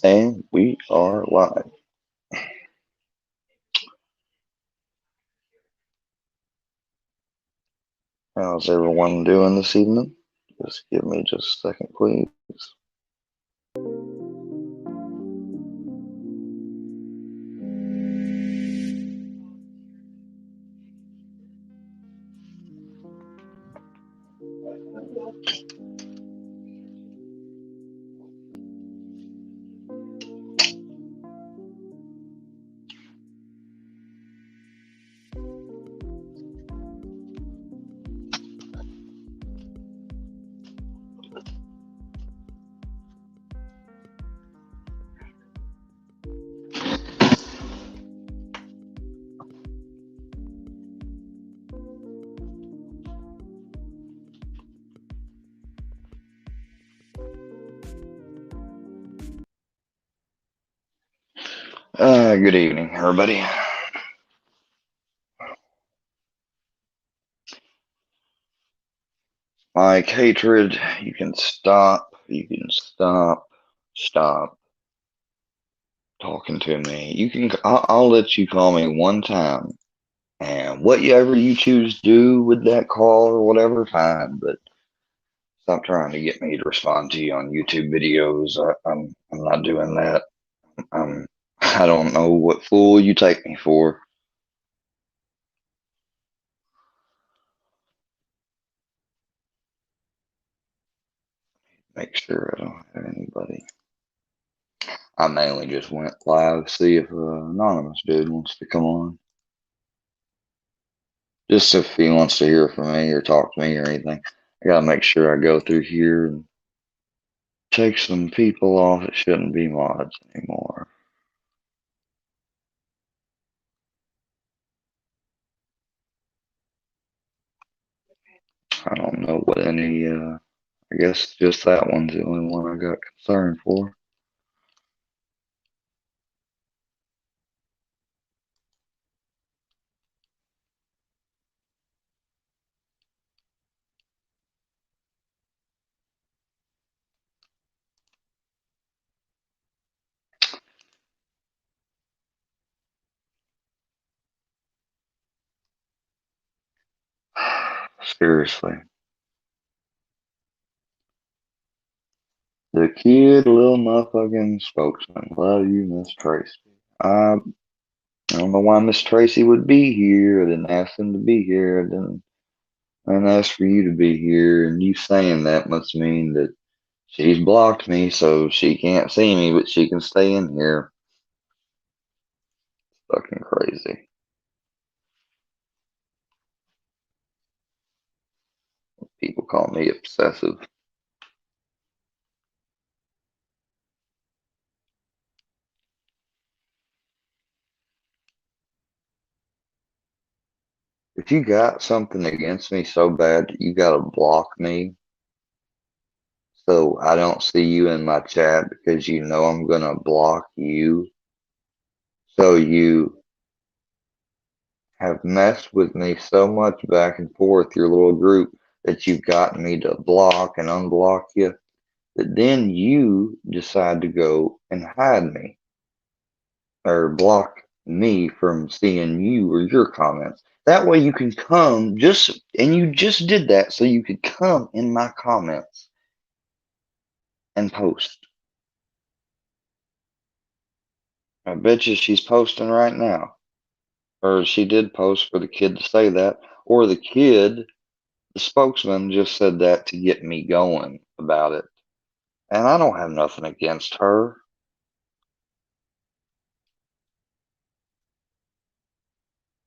And we are live. How's everyone doing this evening? Just give me just a second, please. Good evening, everybody. Mike Hatred, you can stop. You can stop talking to me. You can. I'll let you call me one time, and whatever you choose to do with that call or whatever, fine. But stop trying to get me to respond to you on YouTube videos. I'm not doing that. I don't know what fool you take me for. Make sure I don't have anybody. I mainly just went live to see if anonymous dude wants to come on. Just if he wants to hear from me or talk to me or anything. I gotta make sure I go through here and take some people off that shouldn't be mods anymore. I don't know what any, I guess just that one's the only one I got concern for. Seriously. The kid, little motherfucking spokesman. Love you, Miss Tracy. I don't know why Miss Tracy would be here. I didn't ask them to be here. I didn't ask for you to be here. And you saying that must mean that she's blocked me so she can't see me, but she can stay in here. Fucking crazy. People call me obsessive. If you got something against me so bad that you gotta block me so I don't see you in my chat because you know I'm gonna block you, so you have messed with me so much back and forth, your little group, that you've gotten me to block and unblock you, that then you decide to go and hide me or block me from seeing you or your comments. That way you can come and you just did that so you could come in my comments and post. I bet you she's posting right now. Or she did post for the kid to say that. Or the kid, the spokesman, just said that to get me going about it. And I don't have nothing against her.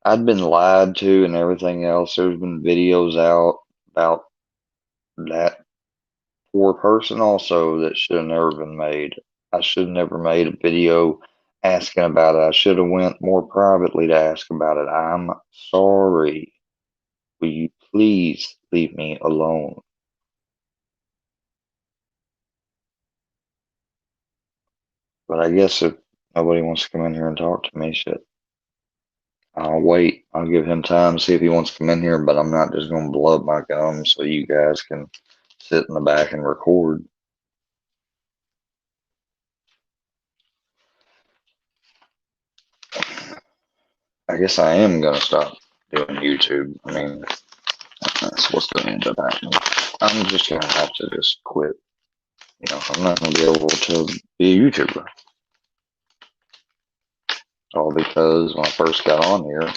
I'd been lied to and everything else. There's been videos out about that poor person also that should have never been made. I should have never made a video asking about it. I should have went more privately to ask about it. I'm sorry. Will you please leave me alone? But I guess if nobody wants to come in here and talk to me, shit, I'll wait. I'll give him time to see if he wants to come in here, but I'm not just going to blow up my gums so you guys can sit in the back and record. I guess I am gonna stop doing YouTube. I mean, that's what's gonna end up happening. I'm just gonna have to just quit. You know, I'm not gonna be able to be a YouTuber. All because when I first got on here,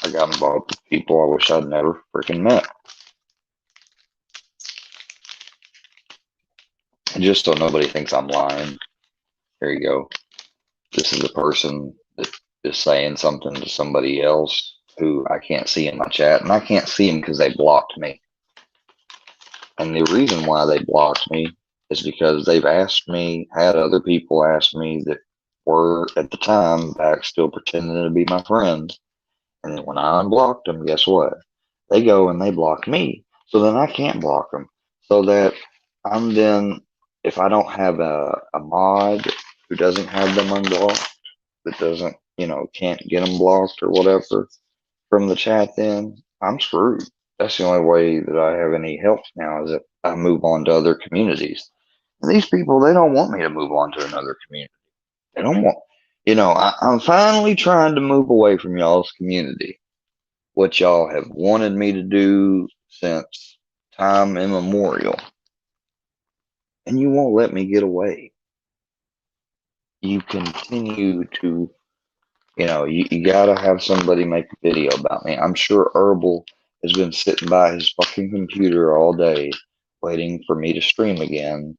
I got involved with people I wish I'd never freaking met. And just so nobody thinks I'm lying, here you go. This is a person that is saying something to somebody else who I can't see in my chat, and I can't see them because they blocked me. And the reason why they blocked me is because they've asked me, had other people ask me that were at the time back still pretending to be my friends. And then when I unblocked them, guess what? They go and they block me. So then I can't block them. So that I'm then, if I don't have a mod who doesn't have them unblocked, that doesn't, you know, can't get them blocked or whatever from the chat, then I'm screwed. That's the only way that I have any help now is that I move on to other communities. And these people, they don't want me to move on to another community. They don't want, you know, I'm finally trying to move away from y'all's community. What y'all have wanted me to do since time immemorial. And you won't let me get away. You continue to, you know, you gotta have somebody make a video about me. I'm sure Herbal has been sitting by his fucking computer all day waiting for me to stream again.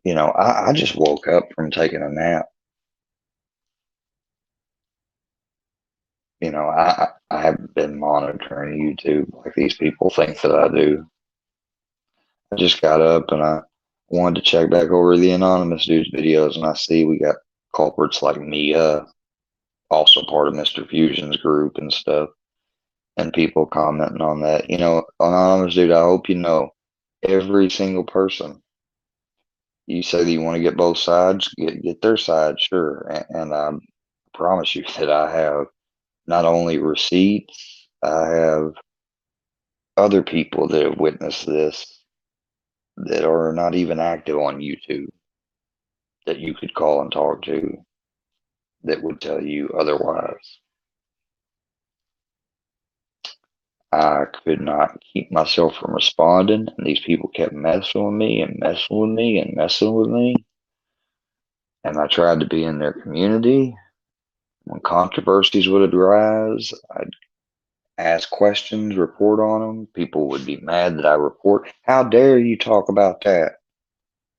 You know, I just woke up from taking a nap. You know, I haven't been monitoring YouTube like these people think that I do. I just got up and I wanted to check back over the anonymous dude's videos, and I see we got culprits like Mia, also part of Mr. Fusion's group and stuff, and people commenting on that. You know, anonymous dude, I hope you know every single person. You say that you want to get both sides, get their side, sure, and I promise you that I have not only receipts, I have other people that have witnessed this that are not even active on YouTube that you could call and talk to that would tell you otherwise. I could not keep myself from responding, and these people kept messing with me and messing with me and messing with me. And I tried to be in their community. When controversies would arise, I'd ask questions, report on them. People would be mad that I report. How dare you talk about that?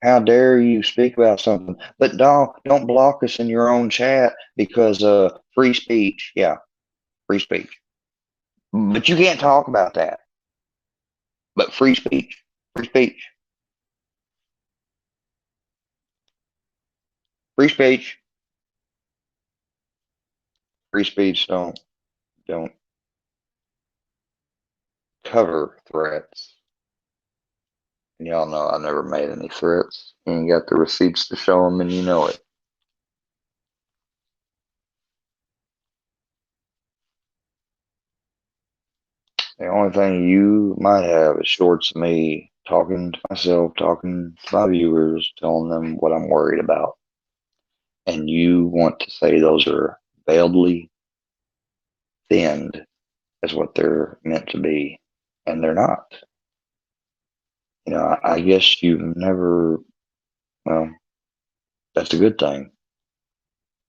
How dare you speak about something? But don't block us in your own chat because free speech. Yeah, free speech. But you can't talk about that. But free speech, free speech, free speech, free speech don't cover threats. And y'all know I never made any threats. You ain't got the receipts to show them, and you know it. The only thing you might have is shorts of me talking to myself, talking to my viewers, telling them what I'm worried about. And you want to say those are veiledly thinned as what they're meant to be, and they're not. You know, I guess you've never, well, that's a good thing.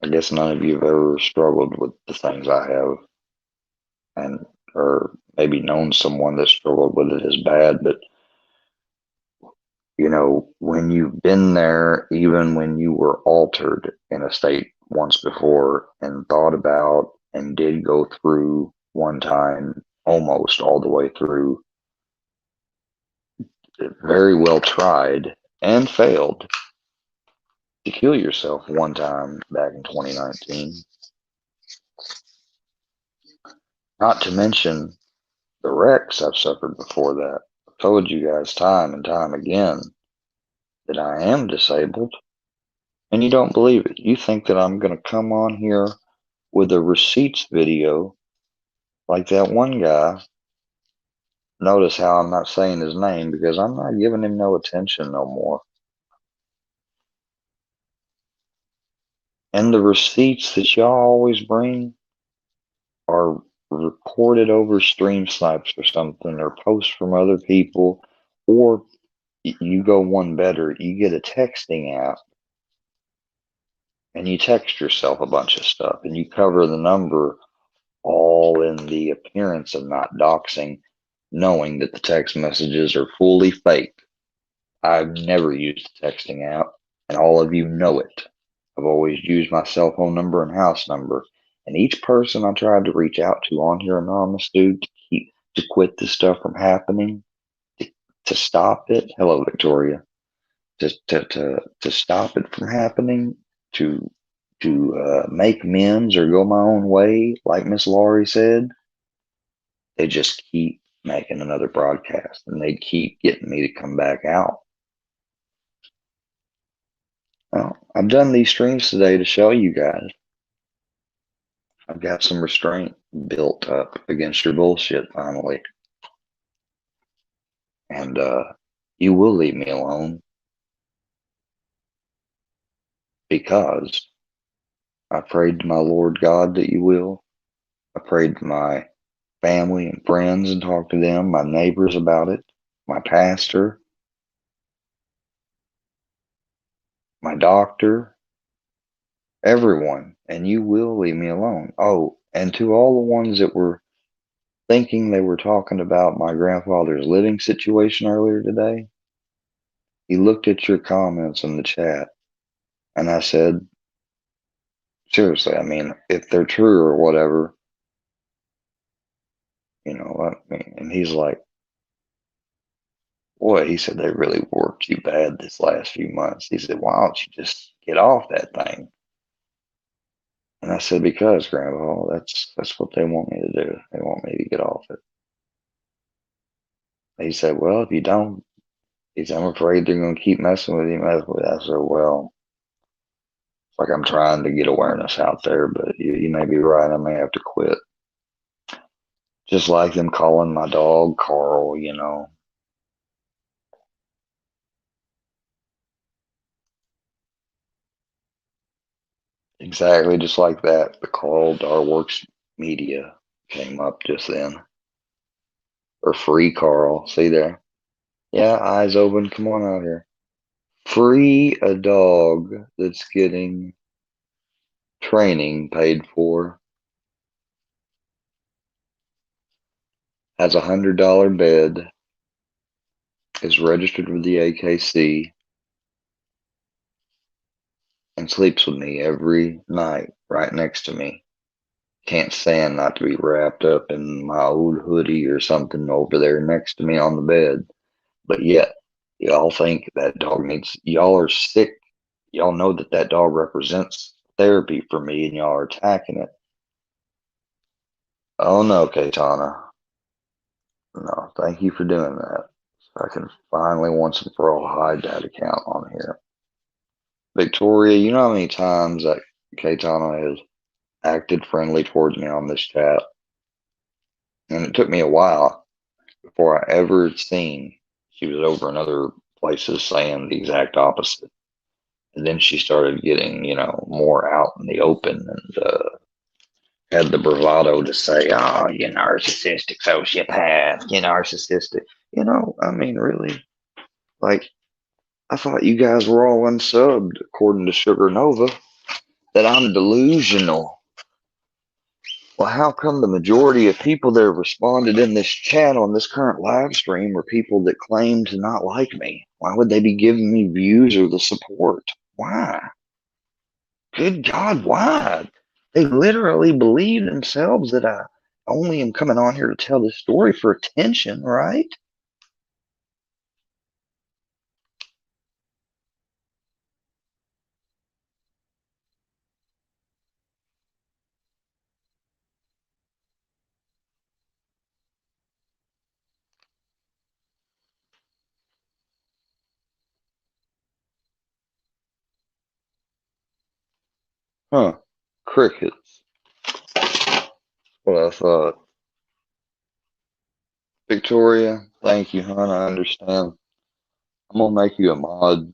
I guess none of you have ever struggled with the things I have, and or maybe known someone that struggled with it as bad. But you know, when you've been there, even when you were altered in a state once before and thought about and did go through one time, almost all the way through, very well tried and failed to kill yourself one time back in 2019. Not to mention the wrecks I've suffered before that. I've told you guys time and time again that I am disabled, and you don't believe it. You think that I'm going to come on here with a receipts video like that one guy. Notice how I'm not saying his name because I'm not giving him no attention no more. And the receipts that y'all always bring, are recorded over stream snipes or something, or posts from other people, or you go one better, you get a texting app and you text yourself a bunch of stuff and you cover the number, all in the appearance of not doxing, knowing that the text messages are fully fake. I've never used a texting app, and all of you know it. I've always used my cell phone number and house number. And each person I tried to reach out to on here, anonymous dude, to quit this stuff from happening, to stop it. Hello, Victoria. To stop it from happening, to make amends or go my own way, like Miss Laurie said, they just keep making another broadcast, and they keep getting me to come back out. Well, I've done these streams today to show you guys I've got some restraint built up against your bullshit finally. And you will leave me alone because I prayed to my Lord God that you will. I prayed to my family and friends and talked to them, my neighbors about it, my pastor, my doctor, everyone, and you will leave me alone. Oh, and to all the ones that were thinking they were talking about my grandfather's living situation earlier today, he looked at your comments in the chat, and I said, seriously, I mean, if they're true or whatever, I mean, and he's like, boy, he said they really worked you bad this last few months. He said, why don't you just get off that thing? And I said, because Grandpa, that's what they want me to do. They want me to get off it. He said, well, if you don't, he said, I'm afraid they're going to keep messing with you. I said, well, it's like I'm trying to get awareness out there, but you may be right. I may have to quit. Just like them calling my dog Carl, Exactly, just like that. The Carl Darworks Media came up just then. Or free Carl. See there? Yeah, eyes open. Come on out here. Free a dog that's getting training paid for. Has $100 bed. Is registered with the AKC. And sleeps with me every night right next to me. Can't stand not to be wrapped up in my old hoodie or something over there next to me on the bed. But yet, y'all think that dog needs, y'all are sick. Y'all know that dog represents therapy for me, and y'all are attacking it. Oh no, Katana. No, thank you for doing that. So I can finally once and for all hide that account on here. Victoria, you know how many times that Katana has acted friendly towards me on this chat? And it took me a while before I ever seen she was over in other places saying the exact opposite. And then she started getting, more out in the open, and had the bravado to say, oh, you narcissistic sociopath, you narcissistic. I mean, really, like, I thought you guys were all unsubbed, according to Sugar Nova, that I'm delusional. Well, how come the majority of people that have responded in this chat on this current live stream are people that claim to not like me? Why would they be giving me views or the support? Why? Good God, why? They literally believe themselves that I only am coming on here to tell this story for attention, right? Huh. Crickets. What I thought. Victoria, thank you, hon. I understand. I'm gonna make you a mod.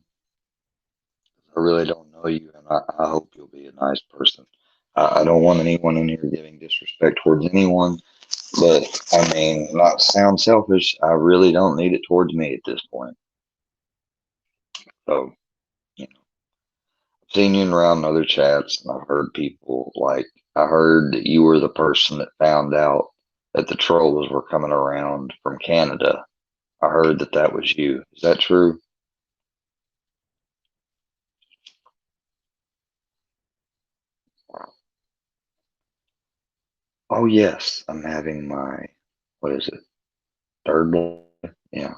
I really don't know you, and I hope you'll be a nice person. I don't want anyone in here giving disrespect towards anyone, but I mean, not to sound selfish, I really don't need it towards me at this point. So, you know, I've seen you around other chats, and I've heard people like, I heard that you were the person that found out that the trolls were coming around from Canada. I heard that that was you. Is that true? Oh, yes. I'm having my, what is it, third blood? Yeah.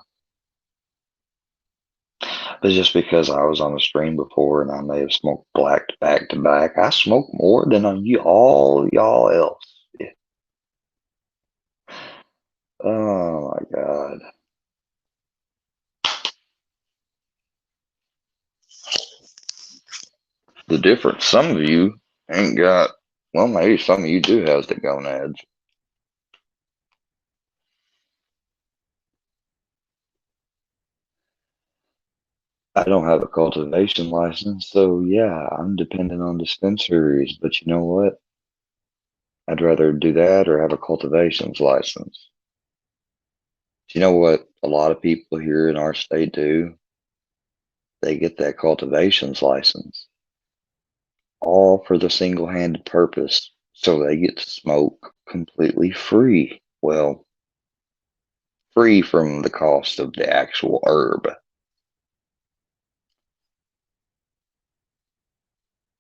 But just because I was on the stream before and I may have smoked black back to back, I smoke more than you all y'all else. Yeah. Oh my God. The difference, some of you ain't got, well, maybe some of you do have the gonads. I don't have a cultivation license, so yeah, I'm dependent on dispensaries. But you know what? I'd rather do that or have a cultivations license. Do you know what a lot of people here in our state do? They get that cultivations license all for the single-handed purpose so they get to smoke completely free. Well, free from the cost of the actual herb.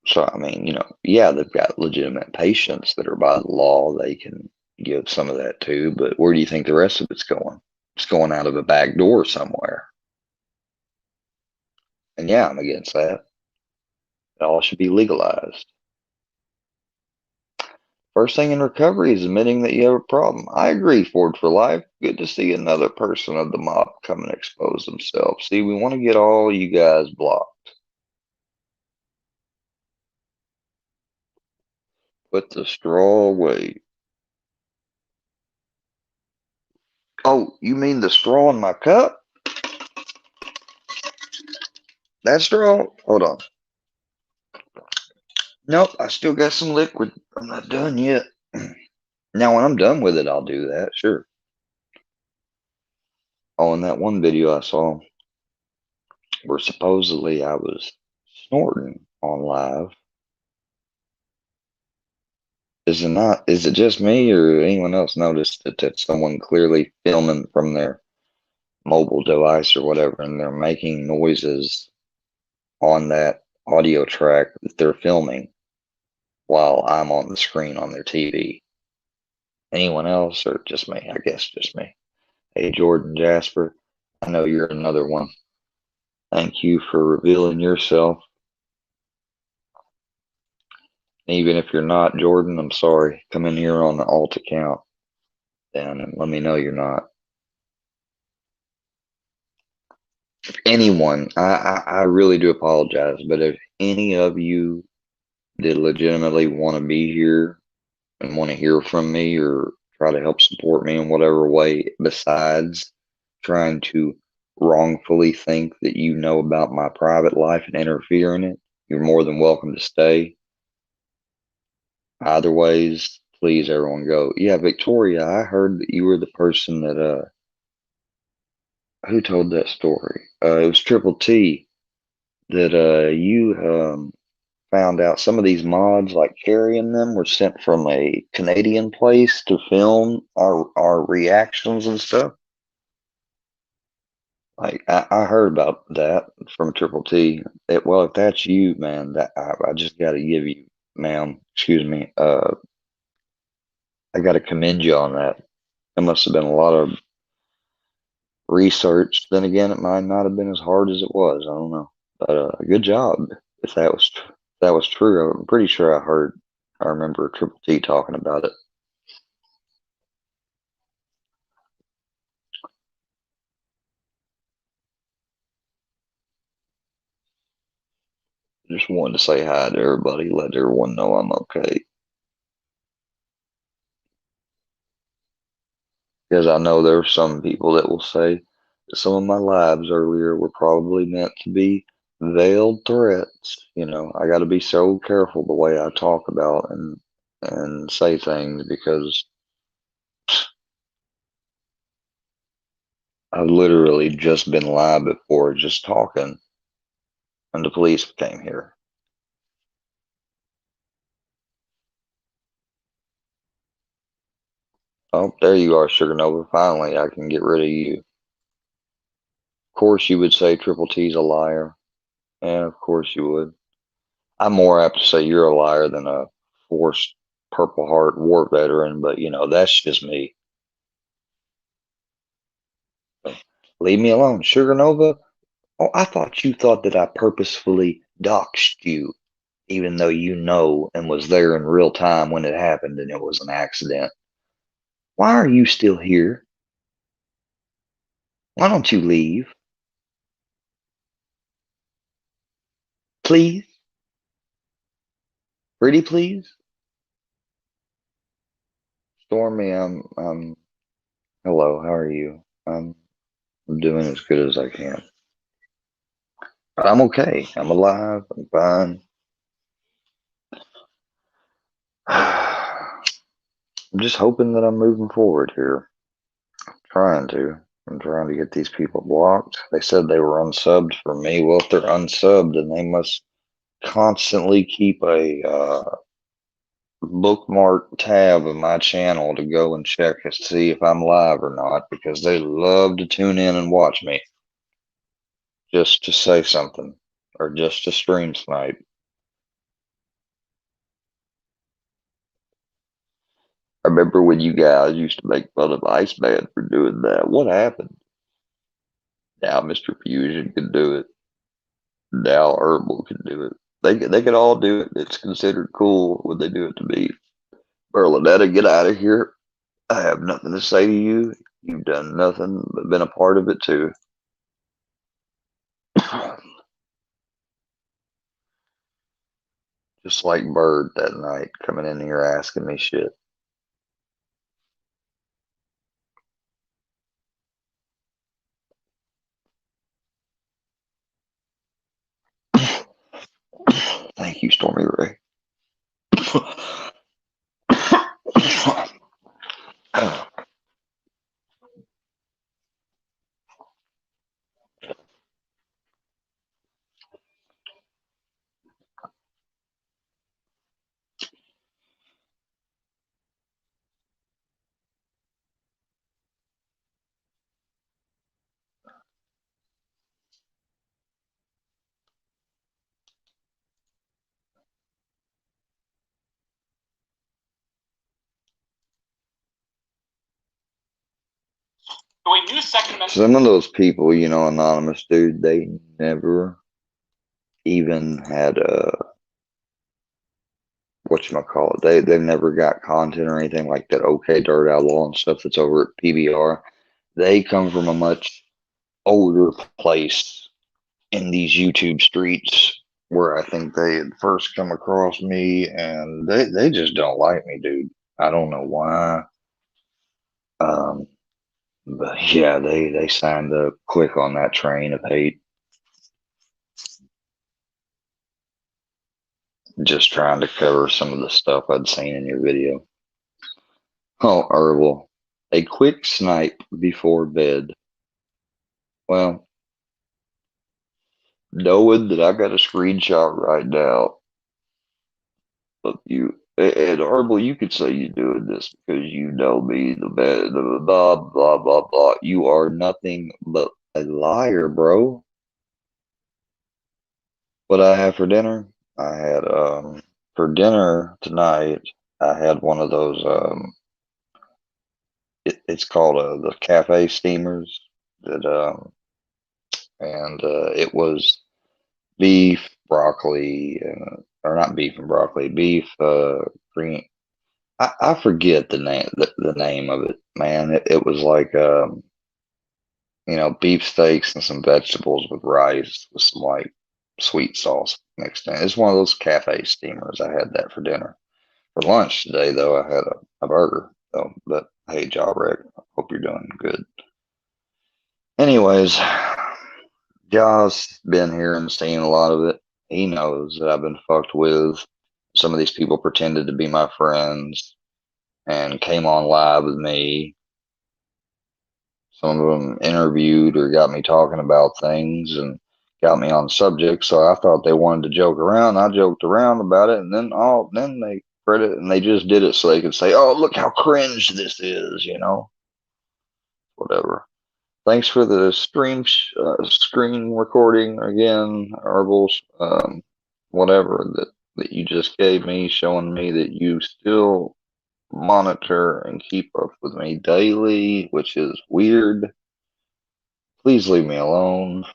So, I mean, yeah, they've got legitimate patients that are by the law they can give some of that to, but where do you think the rest of it's going? It's going out of a back door somewhere. And yeah, I'm against that. It all should be legalized. First thing in recovery is admitting that you have a problem. I agree, Ford for Life. Good to see another person of the mob come and expose themselves. See, we want to get all you guys blocked. Put the straw away. Oh, you mean the straw in my cup? That straw? Hold on. Nope, I still got some liquid. I'm not done yet. Now, when I'm done with it, I'll do that, sure. Oh, in that one video I saw where supposedly I was snorting on live. Is it just me or anyone else noticed that someone clearly filming from their mobile device or whatever and they're making noises on that audio track that they're filming while I'm on the screen on their TV? Anyone else or just me? I guess just me. Hey, Jordan Jasper, I know you're another one. Thank you for revealing yourself. Even if you're not Jordan, I'm sorry. Come in here on the alt account and let me know you're not. Anyone, I really do apologize, but if any of you that legitimately want to be here and want to hear from me or try to help support me in whatever way besides trying to wrongfully think that you know about my private life and interfere in it, you're more than welcome to stay. Either ways, please everyone go. Yeah, Victoria, I heard that you were the person that who told that story? It was Triple T that you found out some of these mods, like carrying them, were sent from a Canadian place to film our reactions and stuff. Like I heard about that from Triple T. Well, if that's you, man, that I just got to give you, ma'am, excuse me, I got to commend you on that. It must have been a lot of research. Then again, it might not have been as hard as it was. I don't know, but good job. If that was if that was true, I'm pretty sure I remember Triple T talking about it. Just wanted to say hi to everybody, let everyone know I'm okay. Because I know there are some people that will say that some of my lives earlier were probably meant to be veiled threats. I got to be so careful the way I talk about and say things because I've literally just been lied before just talking, and the police came here. Oh, there you are, Sugar Nova. Finally, I can get rid of you. Of course, you would say Triple T's a liar. Yeah, of course you would. I'm more apt to say you're a liar than a forced Purple Heart war veteran, but that's just me. Leave me alone, Sugar Nova. Oh, I thought you thought that I purposefully doxed you, even though you know and was there in real time when it happened and it was an accident. Why are you still here? Why don't you leave? Please? Pretty please? Stormy, hello, how are you? I'm doing as good as I can. But I'm okay. I'm alive. I'm fine. I'm just hoping that I'm moving forward here. Trying to. I'm trying to get these people blocked. They said they were unsubbed for me. Well, if they're unsubbed, then they must constantly keep a bookmark tab of my channel to go and check to see if I'm live or not because they love to tune in and watch me just to say something or just to stream snipe. I remember when you guys used to make fun of Iceman for doing that. What happened? Now Mr. Fusion can do it. Now Herbal can do it. They can all do it. It's considered cool when they do it to me. Berlinetta, get out of here. I have nothing to say to you. You've done nothing but been a part of it too. Just like Bird that night coming in here asking me shit. Thank you, Stormy Ray. Some of those people, anonymous dude, they never even had whatchamacallit. They've never got content or anything like that. OK Dirt Outlaw and stuff that's over at PBR. They come from a much older place in these YouTube streets where I think they had first come across me, and they just don't like me, dude. I don't know why. Um, but yeah, they signed up quick on that train of hate. Just trying to cover some of the stuff I'd seen in your video. Oh, Herbal, a quick snipe before bed. Well, knowing that I got a screenshot right now of you, and Herbal, you could say you're doing this because you know me, the bad, the blah blah blah blah. You are nothing but a liar, bro. What I have for dinner? I had for dinner tonight. I had one of those it's called the cafe steamers that and it was beef, broccoli, or not beef and broccoli, beef, green. I forget the name of it, man. It was like beef steaks and some vegetables with rice with some like sweet sauce mixed in. It's one of those cafe steamers. I had that for dinner. For lunch today, though, I had a burger. So, but hey, Job Wreck, hope you're doing good. Anyways, Josh been here and seen a lot of it. He knows that I've been fucked with. Some of these people pretended to be my friends and came on live with me. Some of them interviewed or got me talking about things and got me on subject. So I thought they wanted to joke around. I joked around about it, and then they credit and they just did it so they could say, "Oh, look how cringe this is," whatever. Thanks for the screen recording again, Herbals. Whatever that you just gave me, showing me that you still monitor and keep up with me daily, which is weird. Please leave me alone.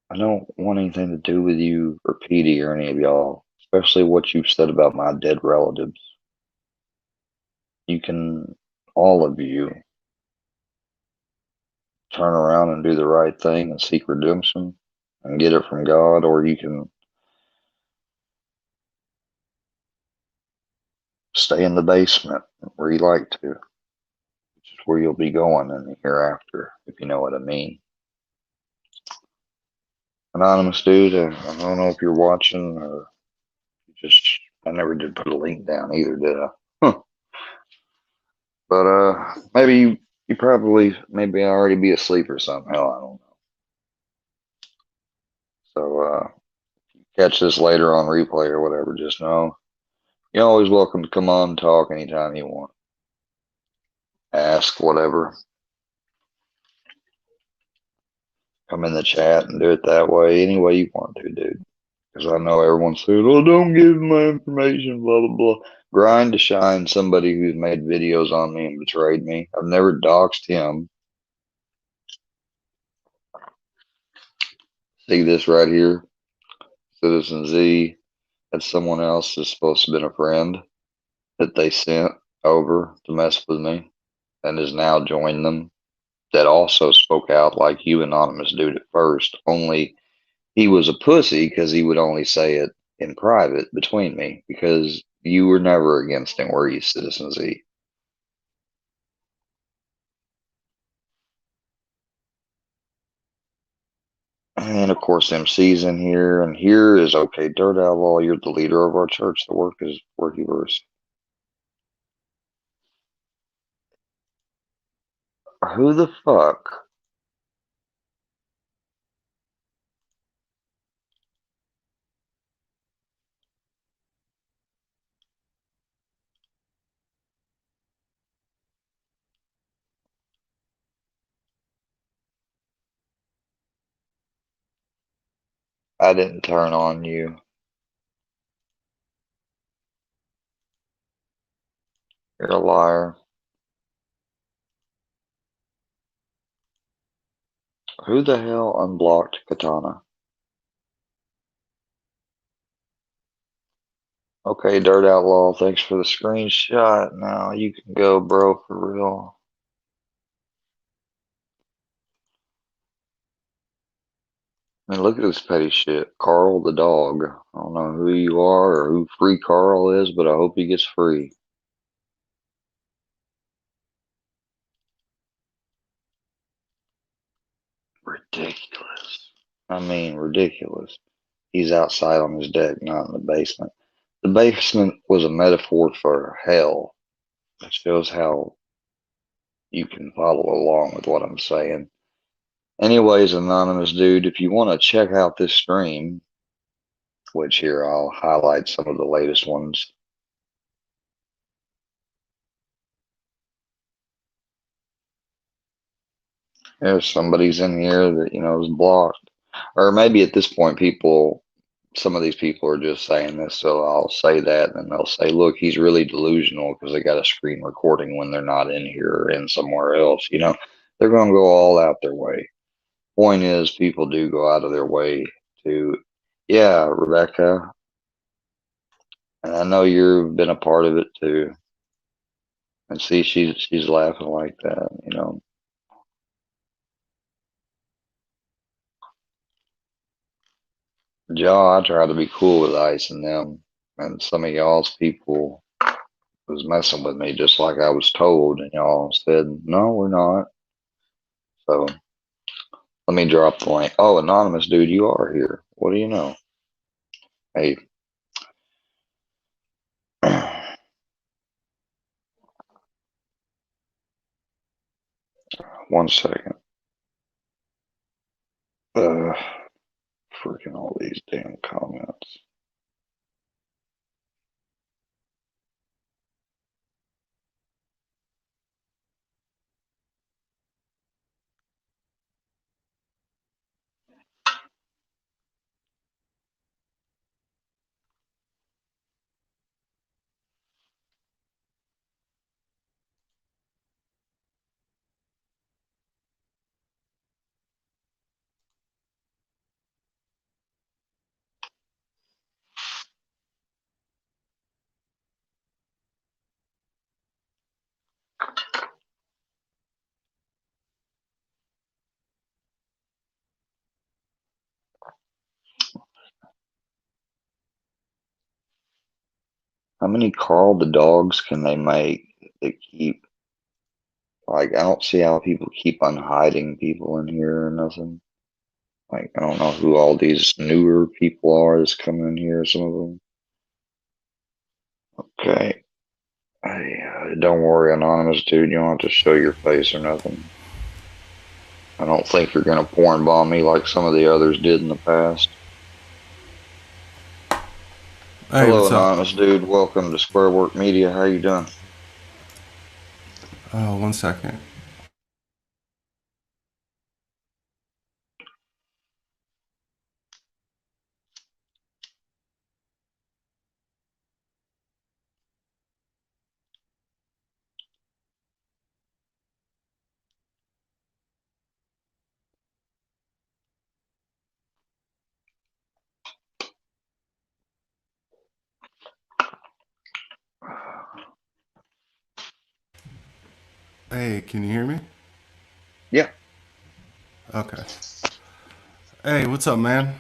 I don't want anything to do with you or Petey or any of y'all, especially what you've said about my dead relatives. You can, all of you, turn around and do the right thing and seek redemption and get it from God, or you can stay in the basement where you like to, which is where you'll be going in the hereafter, if you know what I mean. Anonymous dude, I don't know if you're watching or just, I never did put a link down either, did I? Huh. But maybe you probably, maybe I already be asleep or something. Hell, I don't know. So catch this later on replay or whatever, just know you're always welcome to come on and talk anytime you want. Ask whatever. Come in the chat and do it that way, any way you want to, dude. Because I know everyone said, "Oh, don't give my information," blah blah blah. Grind to shine somebody who's made videos on me and betrayed me. I've never doxed him. See this right here, Citizen Z. That's someone else that's supposed to have been a friend that they sent over to mess with me and has now joined them. That also spoke out like you, anonymous dude, at first. Only he was a pussy because he would only say it in private between me because you were never against him, were you, Citizen Z? And of course, MC's in here, and here is okay. Dirt Outlaw, you're the leader of our church. The work is workyverse. Who the fuck? I didn't turn on you. You're a liar. Who the hell unblocked Katana? Okay, Dirt Outlaw, thanks for the screenshot. Now you can go, bro, for real. I mean, look at this petty shit. Carl the dog. I don't know who you are or who Free Carl is, but I hope he gets free. Ridiculous. I mean, ridiculous. He's outside on his deck, not in the basement. The basement was a metaphor for hell. That shows how you can follow along with what I'm saying. Anyways, anonymous dude, if you want to check out this stream, which here I'll highlight some of the latest ones. There's somebody's in here that, is blocked. Or maybe at this point, some of these people are just saying this, so I'll say that, and they'll say, look, he's really delusional because they got a screen recording when they're not in here or in somewhere else. They're going to go all out their way. Point is, people do go out of their way to, yeah, Rebecca, and I know you've been a part of it too. And see, she's laughing like that. Jaw, I try to be cool with Ice and them, and some of y'all's people was messing with me just like I was told, and y'all said, no, we're not. So Let me drop the link. Oh, anonymous dude, you are here. What do you know? Hey, 1 second. Freaking all these damn comments. How many Carl the dogs can they make that keep? Like, I don't see how people keep unhiding people in here or nothing. Like, I don't know who all these newer people are that's coming in here, some of them. Okay. Hey, don't worry, anonymous dude. You don't have to show your face or nothing. I don't think you're gonna porn bomb me like some of the others did in the past. Hey, Hello, what's up? anonymous dude. Welcome to Square Work Media. How you doing? 1 second. Hey, can you hear me? Yeah. Okay. Hey, what's up, man?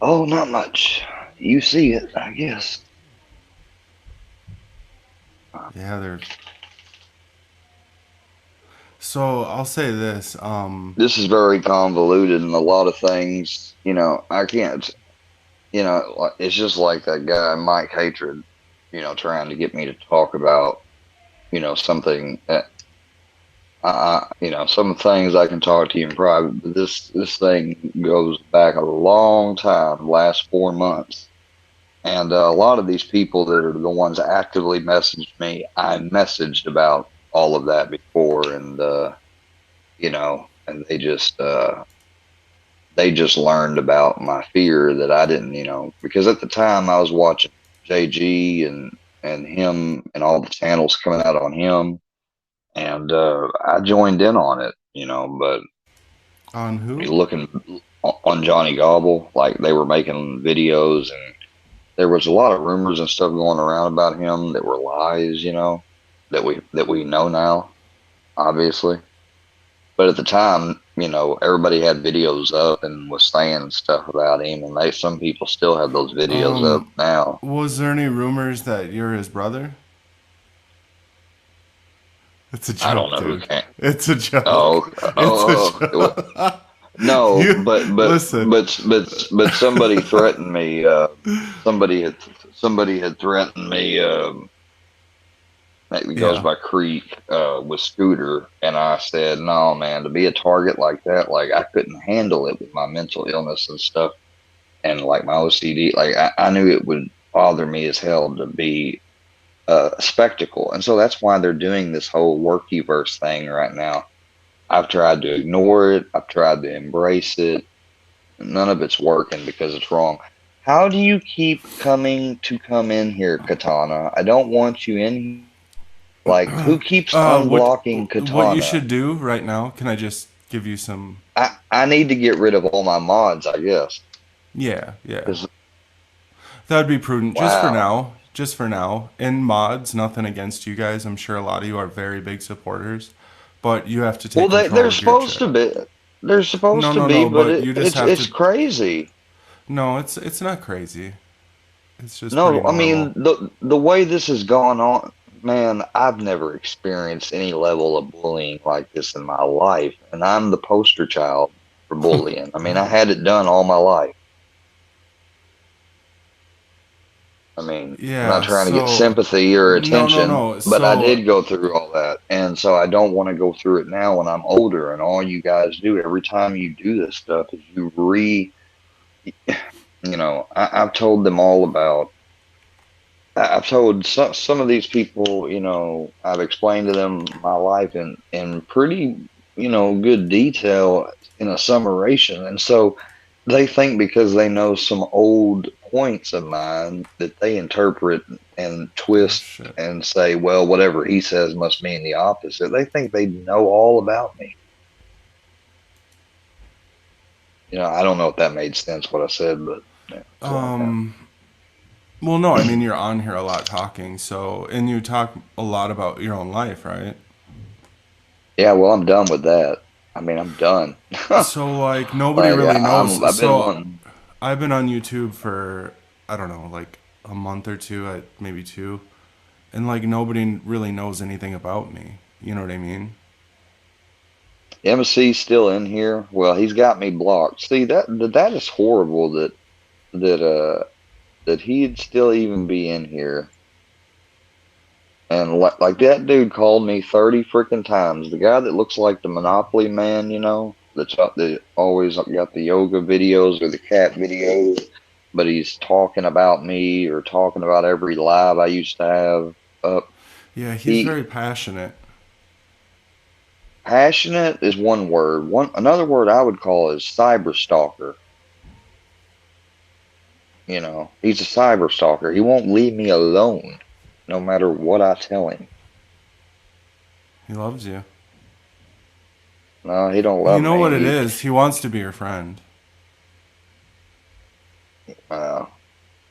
Oh, not much. You see it, I guess. Yeah, they're. So I'll say this. This is very convoluted and a lot of things, I can't, it's just like that guy, Mike Hatred, trying to get me to talk about, something that, some things I can talk to you in private, but this thing goes back a long time, last 4 months. And a lot of these people that are the ones that actively messaged me, I messaged about all of that before, and and they just learned about my fear that I didn't, because at the time I was watching JG and him and all the channels coming out on him, and I joined in on it, but On who? looking on Johnny Gobble, like they were making videos and there was a lot of rumors and stuff going around about him that were lies, that we know now, obviously. But at the time, everybody had videos up and was saying stuff about him, and some people still have those videos up Um, now. was there any rumors that you're his brother? It's a I don't joke, know who dude. can. It's a joke. Oh, It's a oh, joke. no, You but listen. somebody threatened me. Somebody had somebody had threatened me. That goes Yeah. by Creek with Scooter, and I said, "No, man, to be a target like that, like I couldn't handle it with my mental illness and stuff, and like my OCD. Like I knew it would bother me as hell to be a spectacle, and so that's why they're doing this whole workyverse thing right now. I've tried to ignore it. I've tried to embrace it. None of it's working because it's wrong. How do you keep coming to come in here, Katana? I don't want you in. Like, who keeps What unblocking what you Katana? should do right now? Can I just give you some? I need to get rid of all my mods, I guess. Yeah, yeah. Because, That would be prudent just for wow. now. Just for now. In mods, nothing against you guys. I'm sure a lot of you are very big supporters, but you have to Well, take they, control they're of your supposed chat. to be. They're supposed No, to no, be, no. but But you just it's have to. it's crazy. No, it's not crazy. It's just pretty No, I normal. mean the way this has gone on, man, I've never experienced any level of bullying like this in my life, and I'm the poster child. for bullying. I mean, I had it done all my life. I mean, I'm not Yeah, trying to get so sympathy or no, no, attention, no. but I So did go through all that. And so I don't want to go through it now when I'm older. And all you guys do every time you do this stuff is I've told them all about, I've told some of these people, I've explained to them my life in pretty, good detail in a summation. And so they think because they know some old points of mine that they interpret and oh twist shit. and say, well, whatever he says must mean the opposite. They think they know all about me. I don't know if that made sense what I said, but yeah, that's what I Um well, no, I mean you're on here a lot talking, so and you talk a lot about your own life, right? Yeah, well, I'm done with that. I mean, I'm done. So like nobody Like really knows. I've been So wanting. I've been on YouTube for I don't know, like a month or two, maybe two, and like nobody really knows anything about me. You know what I mean? MC's still in here. Well, he's got me blocked. See that is horrible that that he'd still even be in here. And like that dude called me 30 freaking times. The guy that looks like the Monopoly man, that always got the yoga videos or the cat videos, but he's talking about me or talking about every live I used to have up. Yeah, he's He very passionate. Passionate is one word. Another word I would call is cyber stalker. He's a cyber stalker. He won't leave me alone, no matter what I tell him. He loves you. No, he don't You love know what me. it is? He wants to be your friend. Uh,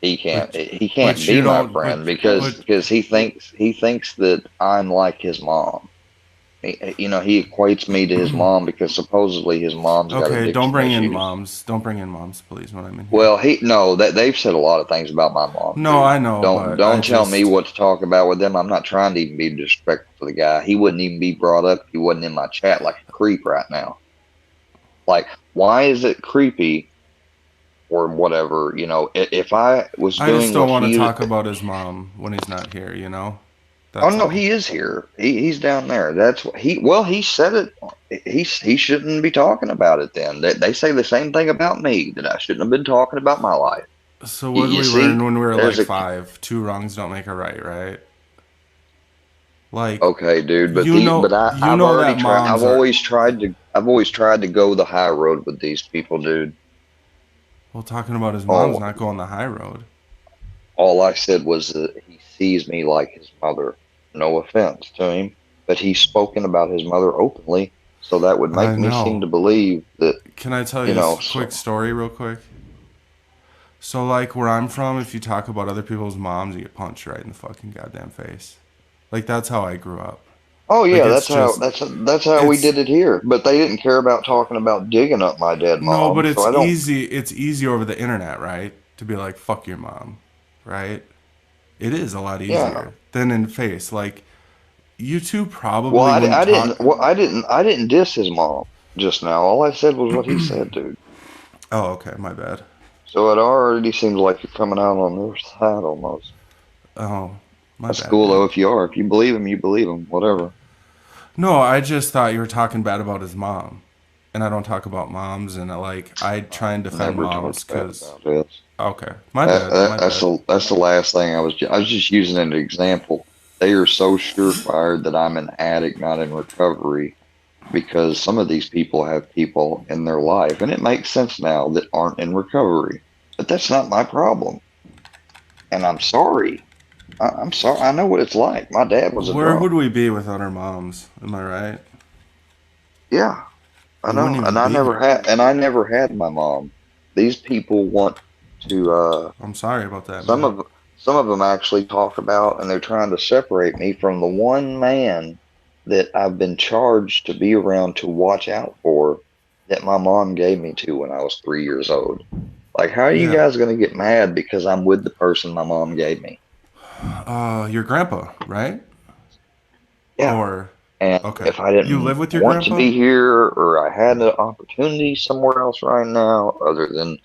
he can't. But He can't but be you my don't friend but because he thinks that I'm like his mom. He equates me to his mom because supposedly his mom's got okay, don't addiction bring in issues. moms. Don't bring in moms, please, when I'm in here. Well, he no, that they've said a lot of things about my mom, No, dude. I know, Don't but I don't tell me just what to talk about with them. I'm not trying to even be disrespectful to the guy. He wouldn't even be brought up if he wasn't in my chat like a creep right now. Like, why is it creepy or whatever? If I was I just doing don't what want to he, talk about his mom when he's not here, you know? oh That's no, all. he is here. He's down there. That's what he said it. He shouldn't be talking about it then. They say the same thing about me that I shouldn't have been talking about my life. So You, what did you we see, learn when we were there's like a 5? Two wrongs don't make a right, right? Like Okay, dude, but you the but know I you I've know already that tried. moms are I've always tried to go the high road with these people, dude. well talking about his mom's All not going the high road. all I said was that he sees me like his mother. No offense to him, but he's spoken about his mother openly, so that would I make me seem know. to believe that, Can I tell you this quick so story real quick? So like where I'm from, if you talk about other people's moms, you get punched right in the fucking goddamn face. Like that's how I grew up. oh Like yeah, it's just that's how we it's did it here. But they didn't care about talking about digging up my dead no, mom, but so I don't. it's easy over the internet, right? To be like fuck your mom, right? It is a lot Yeah. easier than in face. Like you two Well, probably wouldn't I didn't. talk. Well, I didn't diss his mom just now. All I said was what he said, dude. Oh, okay, my bad. So it already seems like you're coming out on their side almost. Oh, my That's bad, cool dude. though. If you are, if you believe him, you believe him. Whatever. No, I just thought you were talking bad about his mom, and I don't talk about moms, and I try and defend Never moms talked bad because about it. okay, my bad, my That's bad. the last thing I was just using an example. They are so surefire that I'm an addict, not in recovery, because some of these people have people in their life, and it makes sense now that aren't in recovery. But that's not my problem, and I'm sorry. I'm sorry. I know what it's like. My dad was a Where drunk. would we be without our moms? Am I right? Yeah, I We wouldn't know. even be here. And I never had my mom. These people want to, I'm sorry about that, some man. of, some of them actually talk about, and they're trying to separate me from the one man that I've been charged to be around to watch out for that my mom gave me to when I was 3 years old. Like, how are you Yeah. guys going to get mad because I'm with the person my mom gave me? Your grandpa, right? Yeah. Or And Okay. if I You didn't live with your want to grandpa? be here or I had an opportunity somewhere else right now, other than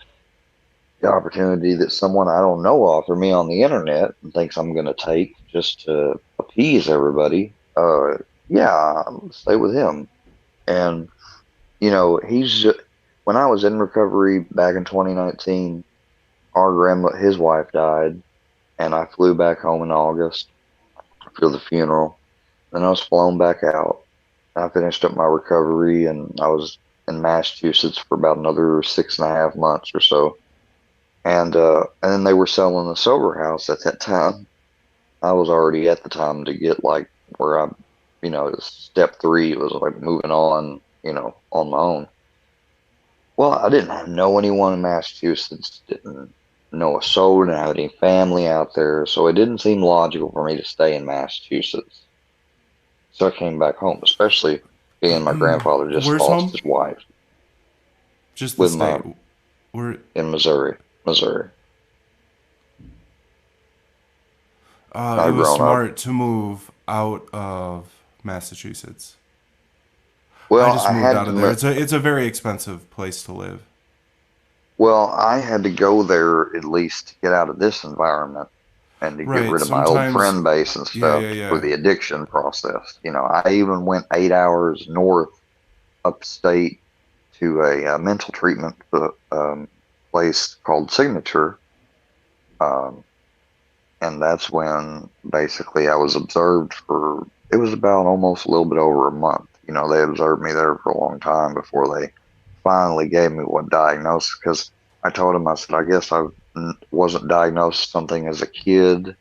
the opportunity that someone I don't know offered me on the internet and thinks I'm going to take just to appease everybody, yeah, I'm gonna stay with him. And, when I was in recovery back in 2019, his wife died, and I flew back home in August for the funeral. Then I was flown back out. I finished up my recovery, and I was in Massachusetts for about another 6.5 months or so. And then they were selling a sober house at that time. I was already at the time to get like where step three was like moving on, on my own. Well, I didn't know anyone in Massachusetts, didn't know a soul, didn't have any family out there, so it didn't seem logical for me to stay in Massachusetts. So I came back home, especially being my grandfather just Where's lost home? his wife Just the with my state. Where? in Missouri. Missouri. It I've was grown up. smart to move out of Massachusetts. I Well, just I moved had out to of there. It's a very expensive place to live. well, I had to go there at least to get out of this environment and to get Right. rid of my old Sometimes. friend base and Yeah, stuff yeah, for yeah. the addiction process. I even went 8 hours north upstate to a mental treatment place called Signature. Um, and that's when basically I was observed for, it was about almost a little bit over a month. They observed me there for a long time before they finally gave me what diagnosis, because I told them, I said, I guess I wasn't diagnosed something as a kid.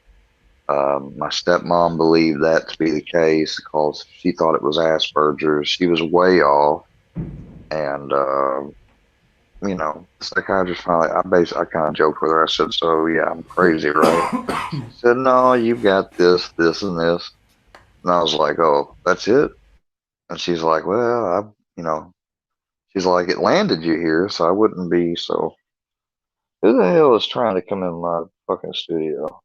My stepmom believed that to be the case because she thought it was Asperger's. She was way off. And, the psychiatrist finally, I kind of joked with her. I said, so yeah, I'm crazy, right? She said, no, you've got this, this, and this. And I was like, oh, that's it? And she's like, well, she's like, it landed you here, so I wouldn't be so. Who the hell is trying to come in my fucking studio?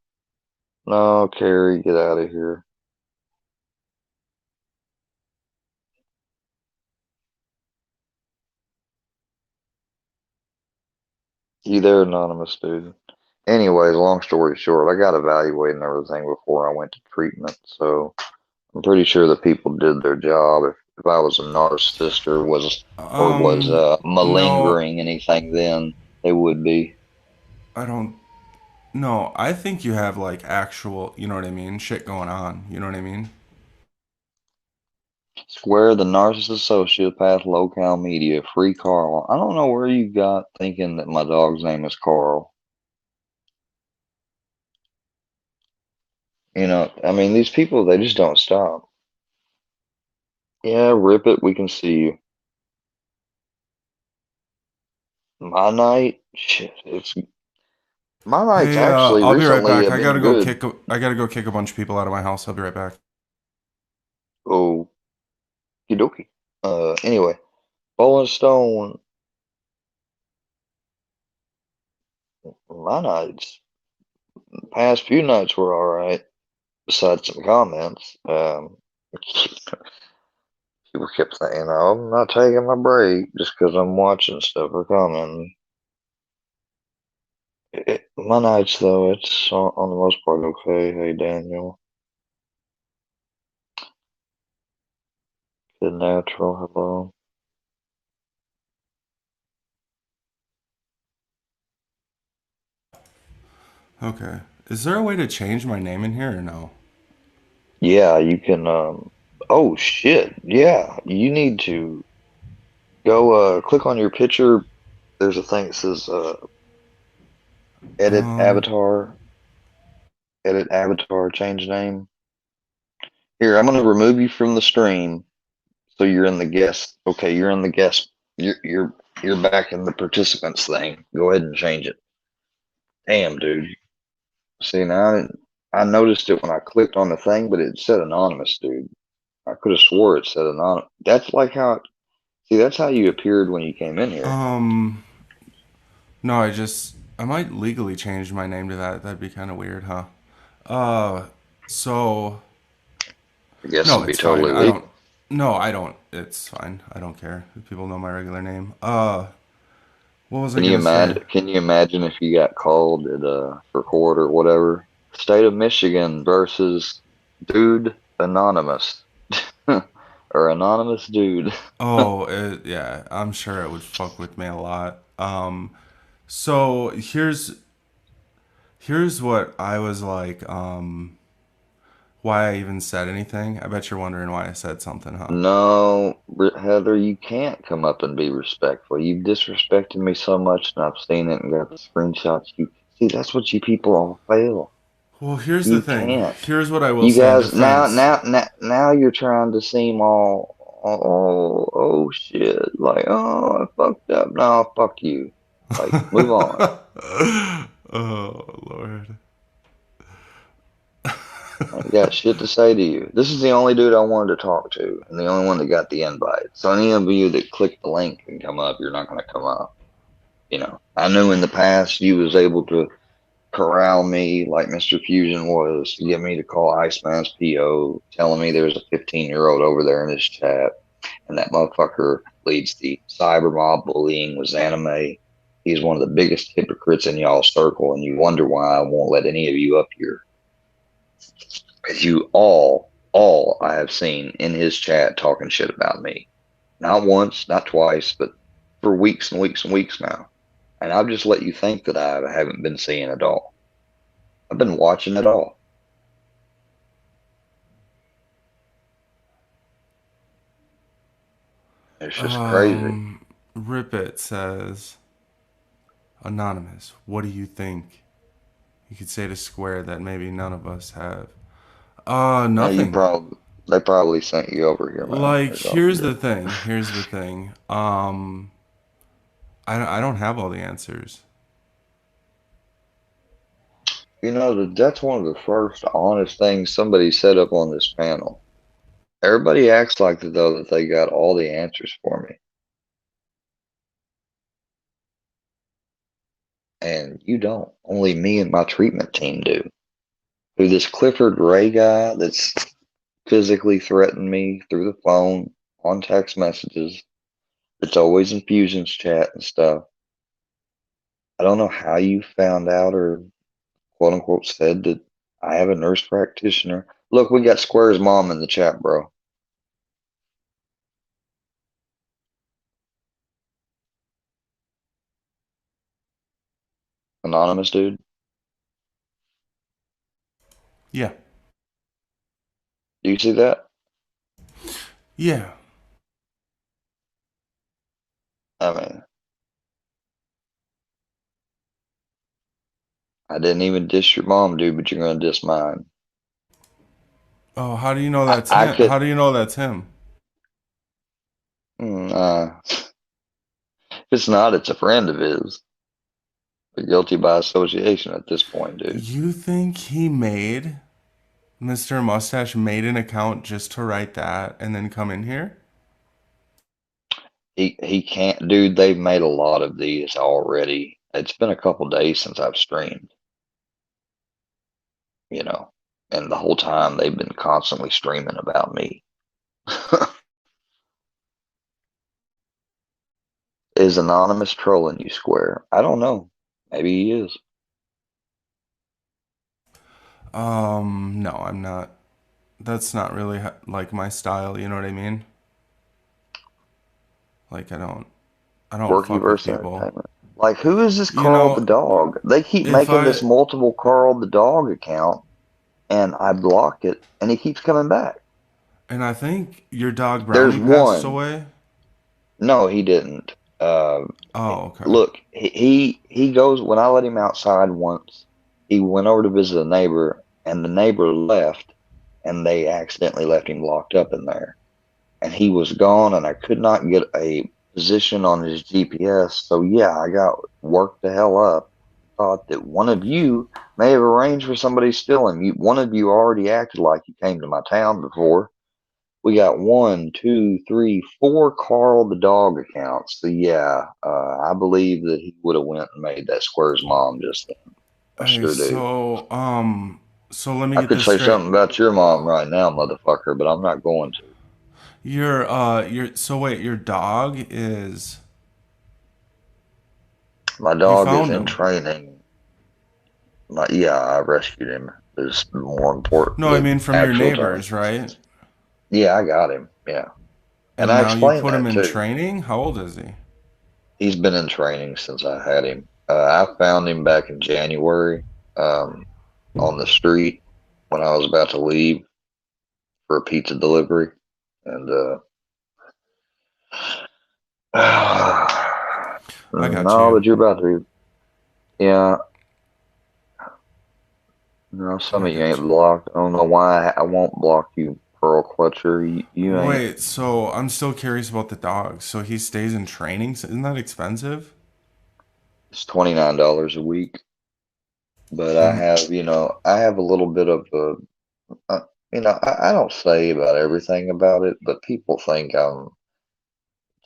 No, Carrie, get out of here. You there, anonymous dude? Anyways, long story short, I got evaluated and everything before I went to treatment, so I'm pretty sure the people did their job. If I was a narcissist or was No, malingering anything, then they would be. I don't. No, I think you have like actual, you know what I mean? Shit going on. You know what I mean? Square the narcissist sociopath locale media free Carl. I don't know where you got thinking that my dog's name is Carl. I mean, these people, they just don't stop. Yeah, rip it. We can see you. My night, shit. My nights Hey, actually I'll be right recently back. have been good. I gotta go kick a bunch of people out of my house. I'll be right back. Oh, dokie. Anyway, Rolling Stone. My nights, past few nights were all right. Besides some comments, people kept saying, "Oh, I'm not taking my break just because I'm watching stuff or commenting." My nights, though, it's on the most part okay. Hey, Daniel, Good Natural, hello. Okay. Is there a way to change my name in here or no? Yeah, you can. Oh shit. Yeah, you need to go. Click on your picture. There's a thing that says edit Um. avatar, edit avatar, change name. Here, I'm gonna remove you from the stream, so you're in the guest. Okay, you're in the guest. You're back in the participants thing. Go ahead and change it. Damn, dude. See now, I noticed it when I clicked on the thing, but it said anonymous, dude. I could have swore it said anonymous. That's like how. See, that's how you appeared when you came in here. Um. No, I might legally change my name to that. That'd be kind of weird, huh? Uh. So I guess no, it'd be it's fine. totally legal. No, I don't. It's fine. I don't care. People know my regular name. What was I gonna say? Can you imagine if you got called at for court or whatever? State of Michigan versus dude anonymous or anonymous dude. Oh, yeah. I'm sure it would fuck with me a lot. So here's what I was like. Why I even said anything. I bet you're wondering why I said something, huh? No, Heather, you can't come up and be respectful. You've disrespected me so much, and I've seen it and got the screenshots. You see, that's what you people all fail. Well, here's the You thing. can't. Here's what I will You say in guys defense. now you're trying to seem oh shit, like oh I fucked up. No, fuck you. Like move on. Oh Lord. I ain't got shit to say to you. This is the only dude I wanted to talk to, and the only one that got the invite. So any of you that click the link and come up, you're not going to come up. You know, I knew in the past you was able to corral me like Mr. Fusion was to get me to call Iceman's PO, telling me there's a 15-year-old over there in this chat, and that motherfucker leads the cyber mob bullying with anime. He's one of the biggest hypocrites in y'all's circle, and you wonder why I won't let any of you up here. Because you all I have seen in his chat talking shit about me. Not once, not twice, but for weeks and weeks and weeks now. And I've just let you think that I haven't been seeing it all. I've been watching it all. It's just crazy. Um, Rip It says, Anonymous, what do you think? You could say to Square that maybe none of us have. Now you Nothing. probably they probably sent you over here, man. Like, There's all here's good. the thing. Here's the thing. I don't have all the answers. You know that's one of the first honest things somebody said up on this panel. Everybody acts like though that they got all the answers for me, and you don't. Only me and my treatment team do. Who this Clifford Ray guy that's physically threatened me through the phone on text messages. It's always in Fusion's chat and stuff. I don't know how you found out or quote unquote said that I have a nurse practitioner. Look, we got Square's mom in the chat, bro. Anonymous dude. Yeah. Do you see that? Yeah. I mean, I didn't even diss your mom, dude, but you're gonna diss mine. Oh, how do you know that's I him? How could. do you know that's him? If it's not, it's a friend of his. But guilty by association at this point, dude. You think he made Mr. Mustache made an account just to write that and then come in here? He can't, dude. They've made a lot of these already. It's been a couple days since I've streamed, you know, and the whole time they've been constantly streaming about me. Is Anonymous trolling you, Square? I don't know. Maybe he is. No, I'm not. That's not really like my style, you know what I mean? Like I don't Quirky fuck with versus people. Entertainment. Like, who is this You Carl the know, dog? They keep if making I this multiple Carl the dog account, and I block it, and he keeps coming back. and I think your dog There's Brownie passed one. away. No, he didn't. Oh, okay. Look, he goes when I let him outside once. He went over to visit a neighbor, and the neighbor left, and they accidentally left him locked up in there. And he was gone, and I could not get a position on his GPS. So yeah, I got worked the hell up. Thought that one of you may have arranged for somebody to steal him. One of you already acted like you came to my town before. We got one, two, three, four Carl the dog accounts. So yeah, I believe that he would have went and made that Square's mom just then. I Hey, sure do. so let me I get could this say straight. something about your mom right now, motherfucker, but I'm not going to. so wait, your dog is, My you dog is found in him. training. Yeah, I rescued him. Is more important. No, I The mean from your actual term. neighbors, right? Yeah, I got him. Yeah, and And I now you explained put him that in too. training? How old is he? He's been in training since I had him. I found him back in January, um, on the street when I was about to leave for a pizza delivery, and I got no, you. but you're about to. Yeah, no, some I of you got ain't you. blocked. I don't know why I won't block you, Pearl Clutcher. You ain't. Wait, so I'm still curious about the dog. So he stays in training? Isn't that expensive? It's $29 a week, but I And have, I have a little bit of a, I don't say about everything about it, but people think I'm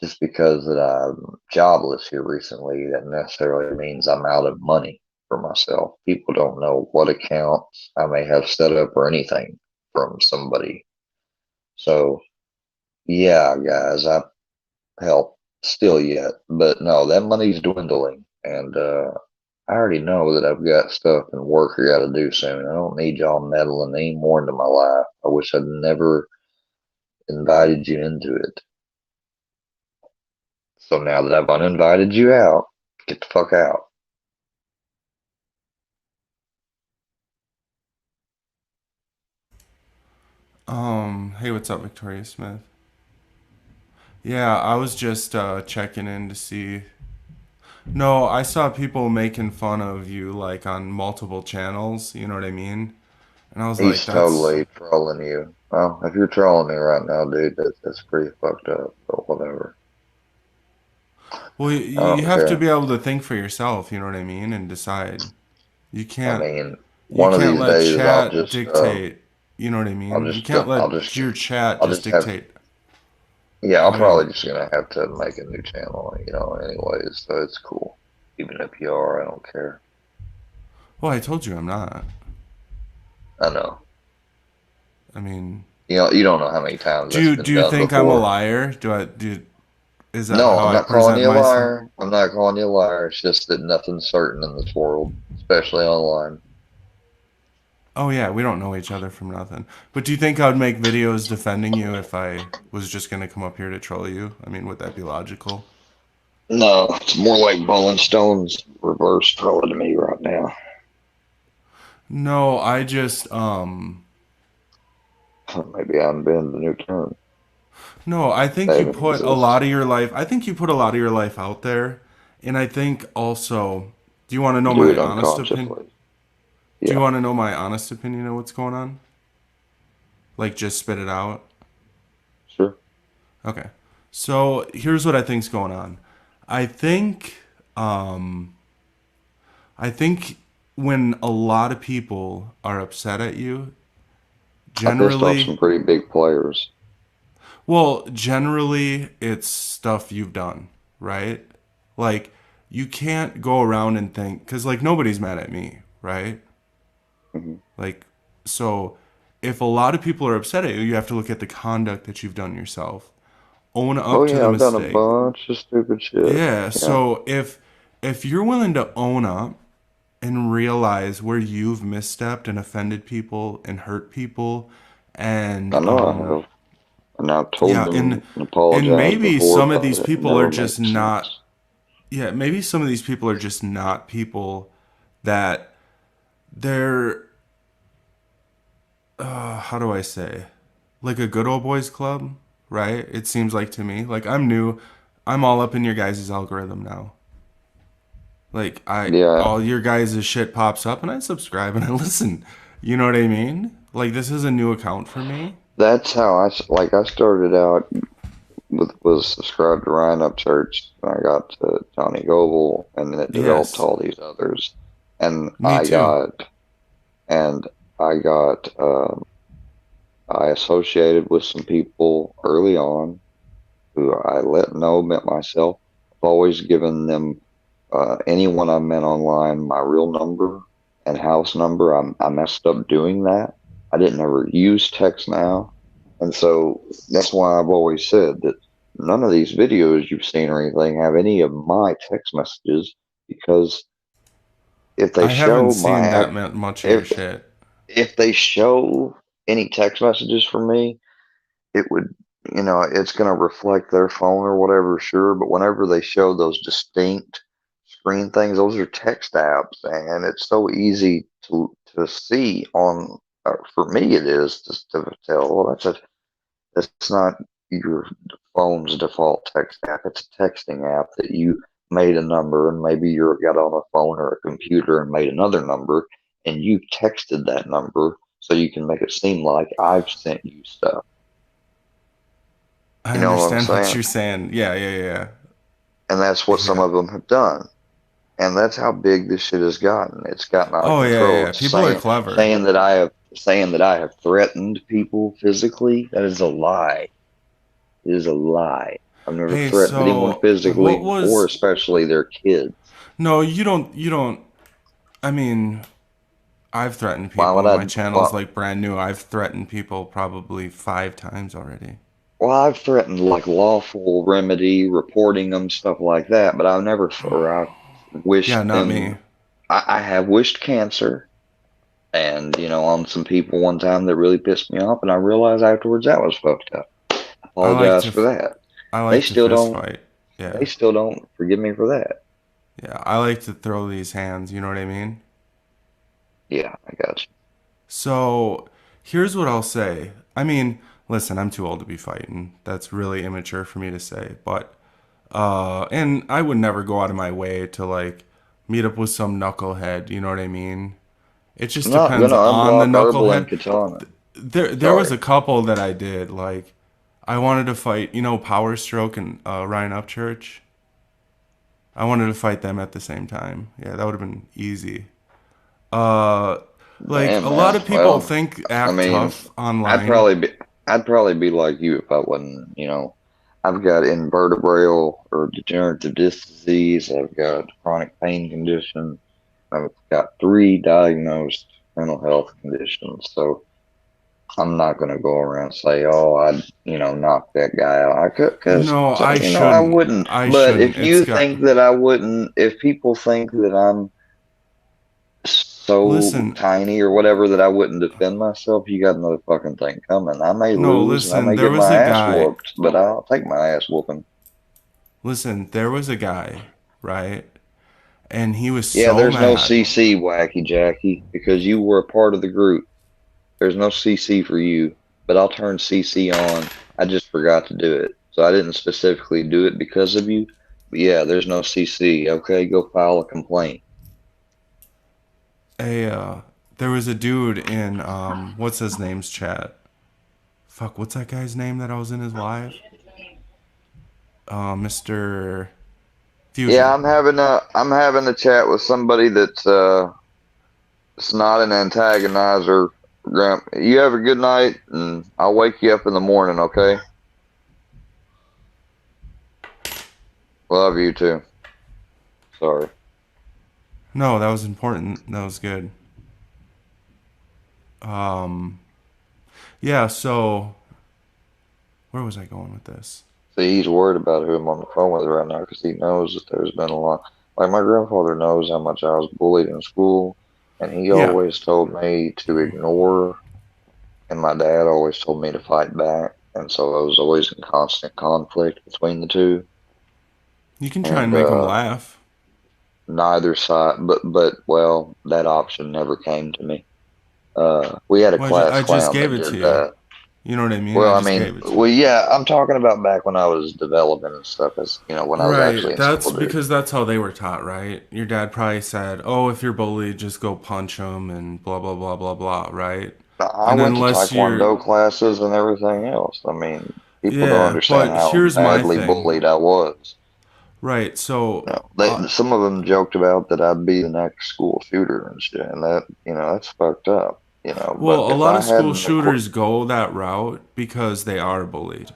just because that I'm jobless here recently, that necessarily means I'm out of money for myself. People don't know what accounts I may have set up or anything from somebody. So, yeah, guys, I help still yet, but no, that money's dwindling, and I already know that I've got stuff and work I got to do soon. I don't need y'all meddling any more into my life. I wish I'd never invited you into it. So now that I've uninvited you out, get the fuck out. hey, what's up, Victoria Smith? Yeah, I was just checking in to see. No, I saw people making fun of you like on multiple channels, you know what I mean? And I was like, He's that's totally trolling you. Well, if you're trolling me right now, dude, that's pretty fucked up. But whatever. well, I you don't have to care. be able to think for yourself, you know what I mean, and decide. You I can't mean, you one of can't these let days chat dictate, you know what I I'll mean? You just, can't I'll let just, your chat I'll just just have dictate. Yeah, I'm I mean, probably just gonna have to make a new channel, anyways, so it's cool. Even if you are, I don't care. well, I told you I'm not. I know. I mean, You don't know how many times that's do been you done think I'm a before. liar? Do is that No, how I'm I not calling present you a myself? liar. I'm not calling you a liar. It's just that nothing's certain in this world, especially online. Oh yeah, we don't know each other from nothing. But do you think I would make videos defending you if I was just gonna come up here to troll you? I mean, would that be logical? No, it's more like Rolling Stones reverse trolling me right now. No, I just Maybe I'm being the new term. no, I think They you even put a exist. lot of your life. I think you put a lot of your life out there, and I think also. Do you want to know Do my it honest opinion? unconsciously. Do you Yeah, want to know my honest opinion of what's going on? Like, just spit it out. sure. Okay. So here's what I think's going on. I think, I think when a lot of people are upset at you, I pissed off generally, some pretty big players. well, generally it's stuff you've done, right? Like, you can't go around and think, because, like, nobody's mad at me, right? Hmm. Like, so if a lot of people are upset at you, you have to look at the conduct that you've done yourself. Own Oh up to the yeah, I've done a mistake. bunch of stupid shit. Yeah, Yeah, so if you're willing to own up and realize where you've misstepped and offended people and hurt people and I know I have, and I've told yeah, them and and apologized maybe before, some of but these it people are never just makes not, sense. yeah, maybe some of these people are just not people that they're how do I say? Like a good old boys club, right? It seems like to me. Like I'm new. I'm all up in your guys' algorithm now. Like I Yeah, all your guys' shit pops up and I subscribe and I listen. You know what I mean? Like this is a new account for me. that's how like. I started out was subscribed to Ryan Upchurch, and I got to Johnny Goble, and then it developed to Yes. all these others, and Me too. and I got, I associated with some people early on who I let know met myself. I've always given them, anyone I met online, my real number and house number. I messed up doing that. I didn't ever use text now. And so that's why I've always said that none of these videos you've seen or anything have any of my text messages because if they I haven't show seen my that much of your if shit. if they show any text messages from me, it would, it's going to reflect their phone or whatever, sure. But whenever they show those distinct screen things, those are text apps, and it's so easy to see on. For me, it is just to tell. Well, that's not your phone's default text app. It's a texting app that you made a number, and maybe you got on a phone or a computer and made another number, and you texted that number so you can make it seem like I've sent you stuff. I You know what I'm understand what saying? you're saying. Yeah, yeah, yeah. And that's what some Yeah. of them have done. And that's how big this shit has gotten. It's gotten out of Oh, yeah, control. yeah. It's People are clever. saying that I have threatened people physically. That is a lie. It is a lie. I've never Hey, threatened anyone so what physically, or was. especially their kids. No, you don't. I mean, I've threatened Why people. would I? My channel's Well, like brand new. I've threatened people probably 5 times already. well, I've threatened like lawful remedy, reporting them, stuff like that. But I've never, or I've Yeah, wished not me. them. I have wished cancer, and on some people one time that really pissed me off, and I realized afterwards that was fucked up. I like Apologize to for that. I They like to still fist don't. fight. They Yeah. still don't forgive me for that. Yeah, I like to throw these hands, you know what I mean? Yeah, I got you. So, here's what I'll say. I mean, listen, I'm too old to be fighting. That's really immature for me to say, but and I would never go out of my way to like meet up with some knucklehead, you know what I mean? It just I'm not depends gonna on the unblock Herbal and knucklehead. Katana. There was Sorry. a couple that I did like I wanted to fight, Power Stroke and Ryan Upchurch. I wanted to fight them at the same time. Yeah, that would have been easy. Uh, like Damn, a lot man. of people Well, think I act mean, tough I'd online. probably be, I'd probably be like you if I wasn't. I've got invertebral or degenerative disc disease. I've got chronic pain condition. I've got three diagnosed mental health conditions. So I'm not gonna go around and say, "Oh, I'd, knock that guy out." I could, because No, I I shouldn't. wouldn't. I But shouldn't. if It's you got. think that I wouldn't, if people think that I'm so Listen, tiny or whatever that I wouldn't defend myself, you got another fucking thing coming. I may no, lose and I listen. may There get was my a ass guy. whooped, but I'll take my ass whooping. Listen, there was a guy, right? And he was Yeah, so there's no mad. CC, Wacky Jackie, because you were a part of the group. There's no CC for you, but I'll turn CC on. I just forgot to do it. So I didn't specifically do it because of you. But yeah, there's no CC. Okay, go file a complaint. A there was a dude in what's his name's chat. Fuck, what's that guy's name that I was in his live? Mr. Yeah, Fusion. I'm having a chat with somebody that's it's not an antagonizer. You have a good night, and I'll wake you up in the morning, okay? Love you too. Sorry. No, that was important. That was good. Um, yeah. So where was I going with this? See, he's worried about who I'm on the phone with right now because he knows that there's been a lot. Like, my grandfather knows how much I was bullied in school, and he Yeah, always told me to ignore, and my dad always told me to fight back. And so I was always in constant conflict between the two. you can try and And make him laugh. neither side, but well, that option never came to me. We had a Well, class I just clown gave that it to did you. that. You know what I mean? I Well, I just mean, gave it to well, you. yeah, I'm talking about back when I was developing and stuff, as when I was actually Right. in school, That's dude. because that's how they were taught, right? Your dad probably said, "Oh, if you're bullied, just go punch him and blah blah blah blah blah," right? I And went to unless you're Taekwondo classes and everything else. I mean, people don't yeah, understand but how here's my badly thing. bullied I was. Right. So, Some of them joked about that I'd be the next school shooter and shit, and that, that's fucked up. But well, a if lot I of school hadn't, shooters go that route because they are bullied.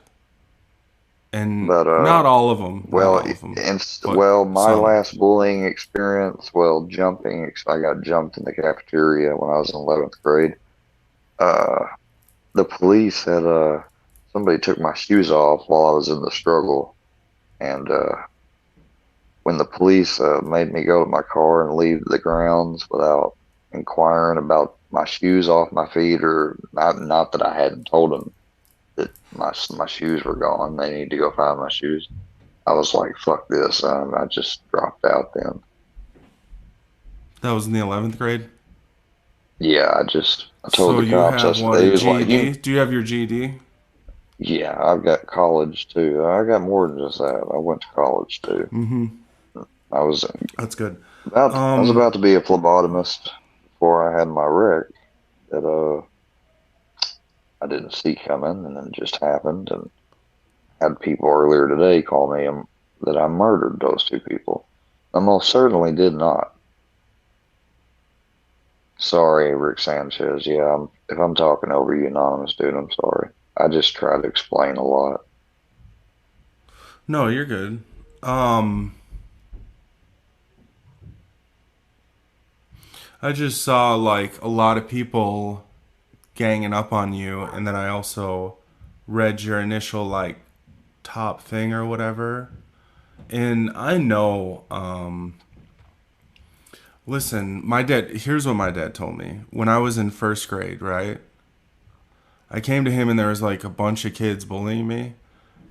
And but not all of them, not well, all of them, and but well, my some. last bullying experience, well, jumping, I got jumped in the cafeteria when I was in 11th grade. Uh, the police had somebody took my shoes off while I was in the struggle, and when the police made me go to my car and leave the grounds without inquiring about my shoes off my feet, or not that I hadn't told them that my shoes were gone. They need to go find my shoes. I was like, "Fuck this!" I just dropped out then. That was in the 11th grade. Yeah, I told So the you cops. I have said what, they a was like, GED? "You, Do you have your GED? yeah, I've got college too. I got more than just that. I went to college too. Mm-hmm. I was That's good. I was Um, about to be a phlebotomist before I had my wreck that I didn't see coming, and then it just happened. And had people earlier today call me that I murdered those two people. I most certainly did not. Sorry, Rick Sanchez. Yeah, if I'm talking over you, anonymous dude, I'm sorry. I just try to explain a lot. no, you're good. Um, I just saw like a lot of people ganging up on you, and then I also read your initial like top thing or whatever. And I know, listen, my dad, here's what my dad told me. When I was in first grade, right? I came to him and there was like a bunch of kids bullying me.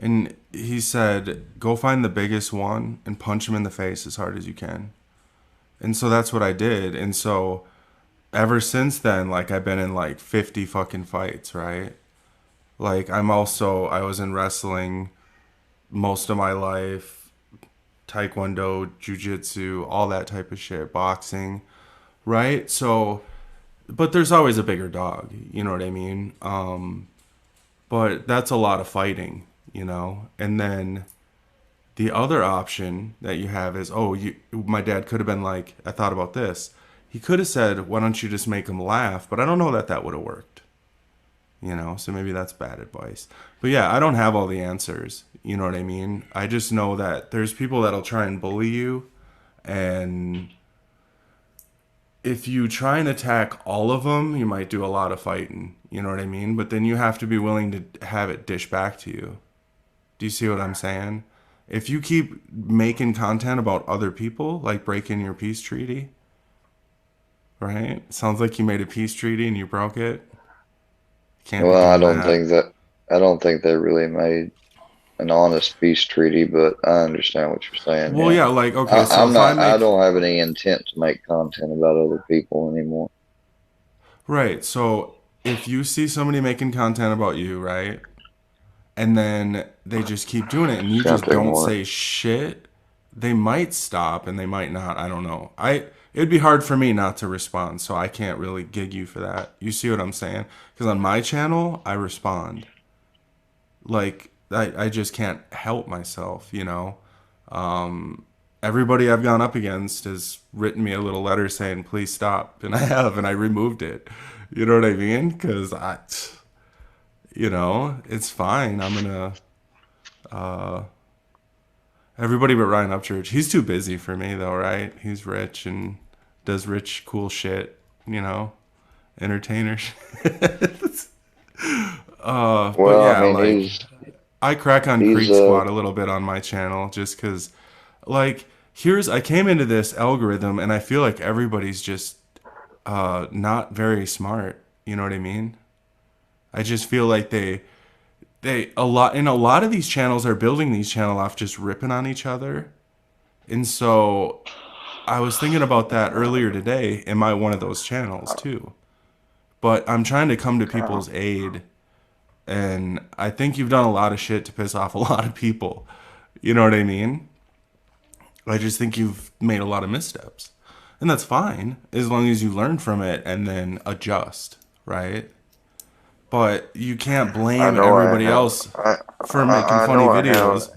And he said, go find the biggest one and punch him in the face as hard as you can. And so that's what I did. And so ever since then, like I've been in like 50 fucking fights, right? Like I was in wrestling most of my life, taekwondo, jujitsu, all that type of shit, boxing, right? So, but there's always a bigger dog, you know what I mean? But that's a lot of fighting, you know? And then the other option that you have is, oh, my dad could have been like, I thought about this. He could have said, why don't you just make him laugh? But I don't know that that would have worked, you know? So maybe that's bad advice. But yeah, I don't have all the answers, you know what I mean? I just know that there's people that'll try and bully you, and if you try and attack all of them, you might do a lot of fighting. You know what I mean? But then you have to be willing to have it dish back to you. Do you see what I'm saying? If you keep making content about other people, like breaking your peace treaty, right? Sounds like you made a peace treaty and you broke it. Can't be Well, doing that. I don't think they really made an honest peace treaty, but I understand what you're saying. Well, Yeah, yeah, like, okay, so I'm if I not. I make, don't have any intent to make content about other people anymore. right, so if you see somebody making content about you, right? And then they just keep doing it and you Just gonna just take don't more. say shit, they might stop and they might not. I don't know. It'd be hard for me not to respond, so I can't really gig you for that. You see what I'm saying? Because on my channel, I respond. Like I just can't help myself, you know. Everybody I've gone up against has written me a little letter saying please stop, and I have, and I removed it. You know what I mean? Because you know, it's fine. I'm gonna everybody but Ryan Upchurch. He's too busy for me though, right? He's rich and does rich cool shit, you know, entertainer shit. But Well, I yeah, mean, like I crack on he's Creek Squad a little bit on my channel just cuz like I came into this algorithm and I feel like everybody's just not very smart, you know what I mean? I just feel like a lot of these channels are building these channel off just ripping on each other. And so I was thinking about that earlier today. Am I one of those channels too? But I'm trying to come to uh, people's aid, and I think you've done a lot of shit to piss off a lot of people. You know what I mean? I just think you've made a lot of missteps. And that's fine as long as you learn from it and then adjust, right? But you can't I blame know I everybody have. else for making I funny know I have. videos,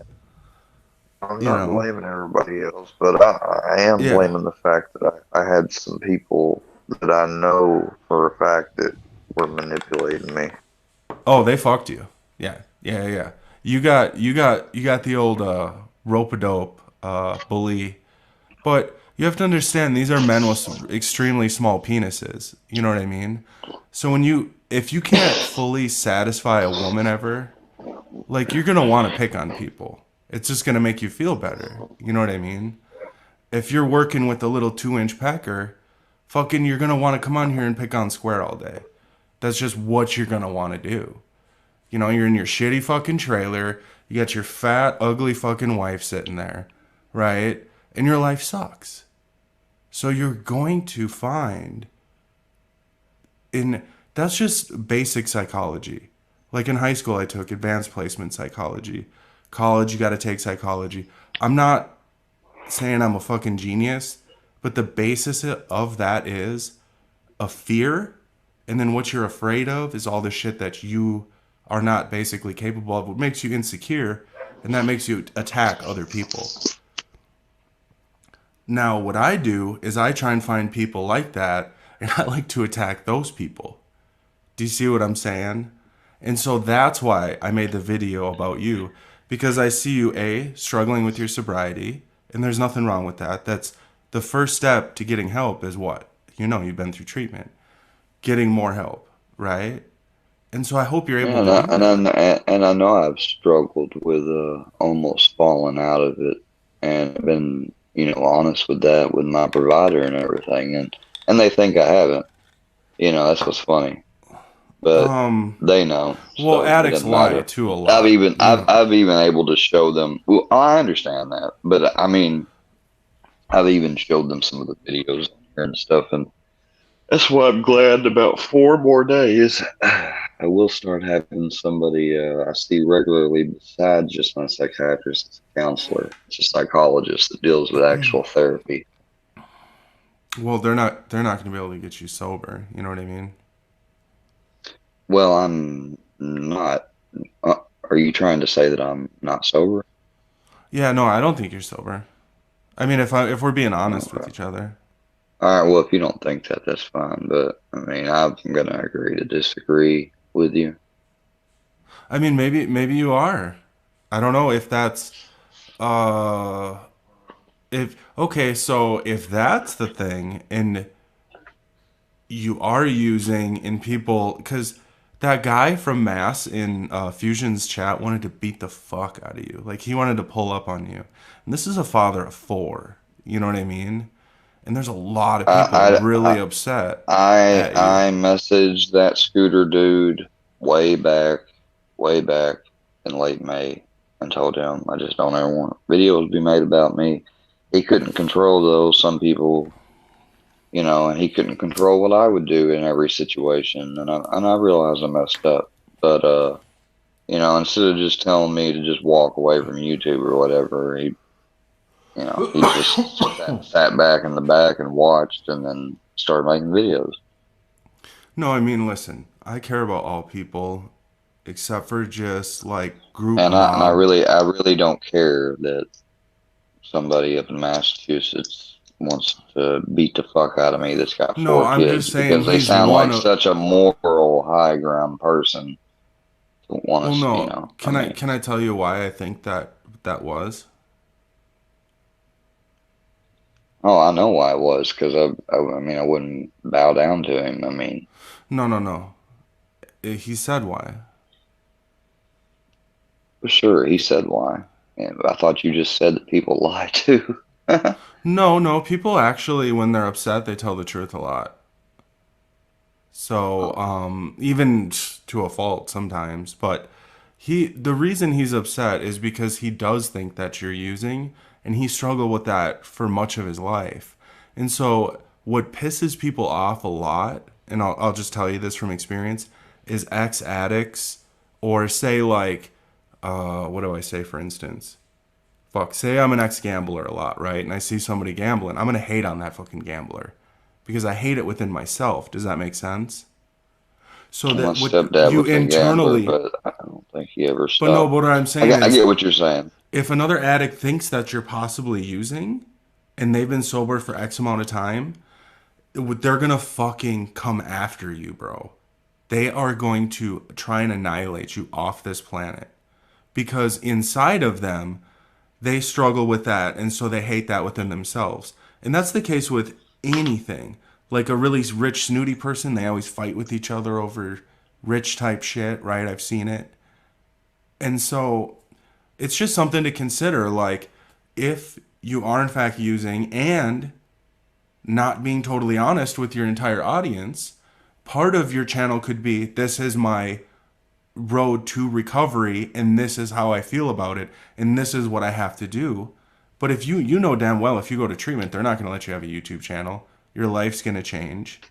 I'm you not know? blaming everybody else, but I am Yeah. blaming the fact that I had some people that I know for a fact that were manipulating me. Oh, they fucked you. Yeah, yeah, yeah. You got the old rope a dope bully, but you have to understand these are men with extremely small penises. You know what I mean? So if you can't fully satisfy a woman ever, Like, you're gonna want to pick on people. It's just gonna make you feel better. You know what I mean? If you're working with a little 2 inch pecker, fucking, you're gonna want to come on here and pick on Square all day. That's just what you're gonna want to do. You know, you're in your shitty fucking trailer. You got your fat, ugly fucking wife sitting there, right? And your life sucks. So you're going to find in that's just basic psychology. Like in high school, I took advanced placement psychology. College, you got to take psychology. I'm not saying I'm a fucking genius, but the basis of that is a fear, and then what you're afraid of is all the shit that you are not basically capable of, what makes you insecure, and that makes you attack other people. Now, what I do is I try and find people like that, and I like to attack those people. Do you see what I'm saying? And so that's why I made the video about you, because I see you, A, struggling with your sobriety, and there's nothing wrong with that. That's the first step to getting help is what? You know, you've been through treatment, getting more help, right? And so I hope you're able Yeah, to do that. and I know I've struggled with almost falling out of it, and I've been, honest with that with my provider and everything, and they think I haven't. That's what's funny, but Um, they know, well, so it addicts doesn't lie matter. too a I've lot, even you I've know. I've even able to show them. Well, I understand that, but I mean, I've even showed them some of the videos on here and stuff, and that's why I'm glad in about 4 more days I will start having somebody I see regularly besides just my psychiatrist. It's a counselor. It's a psychologist that deals with actual therapy. Well, they're not going to be able to get you sober. You know what I mean? Well, I'm not. Uh, are you trying to say that I'm not sober? Yeah, no, I don't think you're sober. I mean, if we're being honest with Okay. each other. All right. Well, if you don't think that, that's fine. But I mean, I'm gonna agree to disagree with you. I mean, maybe you are. I don't know if that's uh if okay, so if that's the thing and you are using in people, because that guy from Mass in Fusion's chat wanted to beat the fuck out of you. Like, he wanted to pull up on you. And this is a father of four. You know what I mean? And there's a lot of people I, I, really upset I at you. I messaged that scooter dude way back, way back in late May and told him I just don't ever want videos to be made about me. He couldn't control those. Some people, and he couldn't control what I would do in every situation. And I realized I messed up. But instead of just telling me to just walk away from YouTube or whatever, he just sat back in the back and watched and then started making videos. No, I mean, listen, I care about all people except for just like group And I mob. really don't care that somebody up in Massachusetts wants to beat the fuck out of me that's got No, four I'm just kids saying because they he's sound one like of. such a moral high ground person to want Well, to, no, I mean, can I tell you why I think that was? oh, I know why it was because I mean, I wouldn't bow down to him. I mean, No, no, no. He said why. for sure, he said why. And I thought you just said that people lie too. No, no, people actually, when they're upset, they tell the truth a lot. So, even to a fault sometimes, but the reason he's upset is because he does think that you're using, and he struggled with that for much of his life. And so, what pisses people off a lot, and I'll just tell you this from experience, is ex addicts, or say like, what do I say for instance? Fuck, say I'm an ex gambler a lot, right? And I see somebody gambling, I'm gonna hate on that fucking gambler because I hate it within myself. Does that make sense? So My that what stepdad you was a gambler, internally, but I don't think he ever but no, stopped. but what I'm I saying get, I is, get what you're saying. if another addict thinks that you're possibly using and they've been sober for X amount of time, they're gonna fucking come after you, bro. They are going to try and annihilate you off this planet because inside of them, they struggle with that, and so they hate that within themselves. And that's the case with anything. Like a really rich, snooty person, they always fight with each other over rich type shit, right? I've seen it. And so it's just something to consider. Like, if you are in fact using and not being totally honest with your entire audience, part of your channel could be this is my road to recovery and this is how I feel about it and this is what I have to do. But if you know damn well if you go to treatment, they're not going to let you have a YouTube channel. Your life's going to change.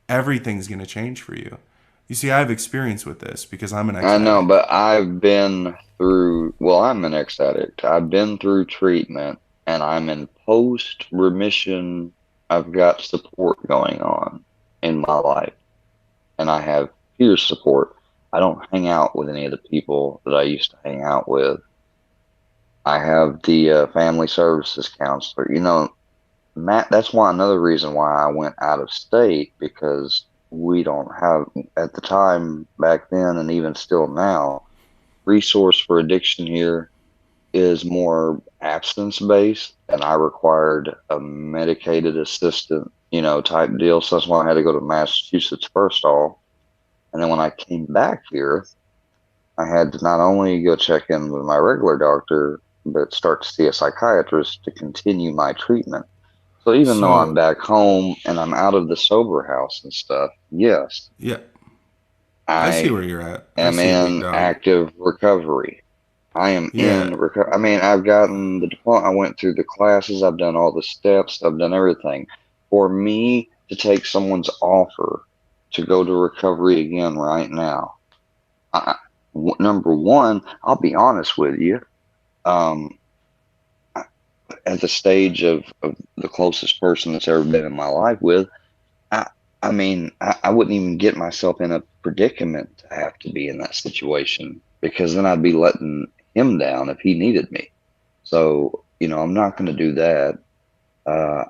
Everything's going to change for you. You see, I have experience with this because I'm an I know, ex-addict. but I've been through, well, I'm an ex-addict. I've been through treatment and I'm in post remission. I've got support going on in my life and I have peer support. I don't hang out with any of the people that I used to hang out with. I have the family services counselor. Matt, that's why another reason why I went out of state because we don't have, at the time back then and even still now, resource for addiction here is more abstinence based, and I required a medicated assistant, type deal. So that's why I had to go to Massachusetts first off. And then when I came back here, I had to not only go check in with my regular doctor, but start to see a psychiatrist to continue my treatment. So even though I'm So, back home and I'm out of the sober house and stuff, yes, yeah, I see I where you're at. I am see it, big in dog. active recovery. I am Yeah. in recovery. I mean, I've gotten the diploma. I went through the classes. I've done all the steps. I've done everything. For me to take someone's offer to go to recovery again right now, I, number one, I'll be honest with you. Um, at the stage of the closest person that's ever been in my life with, I, I mean, I wouldn't even get myself in a predicament to have to be in that situation because then I'd be letting him down if he needed me. So, I'm not going to do that.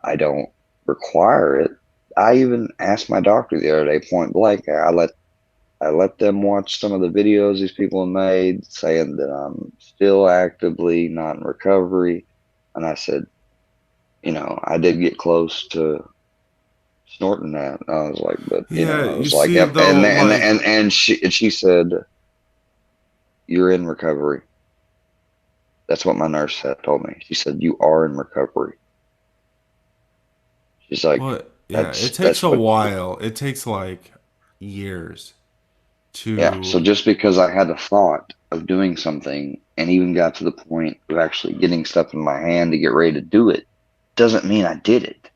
I don't require it. I even asked my doctor the other day, point blank. I let them watch some of the videos these people have made saying that I'm still actively not in recovery. And I said, I did get close to snorting that. I was like, but Yeah, I you was like, see yep. though, like, And she said, you're in recovery. That's what my nurse had told me. She said, you are in recovery. She's like, well, yeah, it takes that's a what, while. It takes like years yeah. So to, just because I had the thought of doing something and even got to the point of actually getting stuff in my hand to get ready to do it, doesn't mean I did it.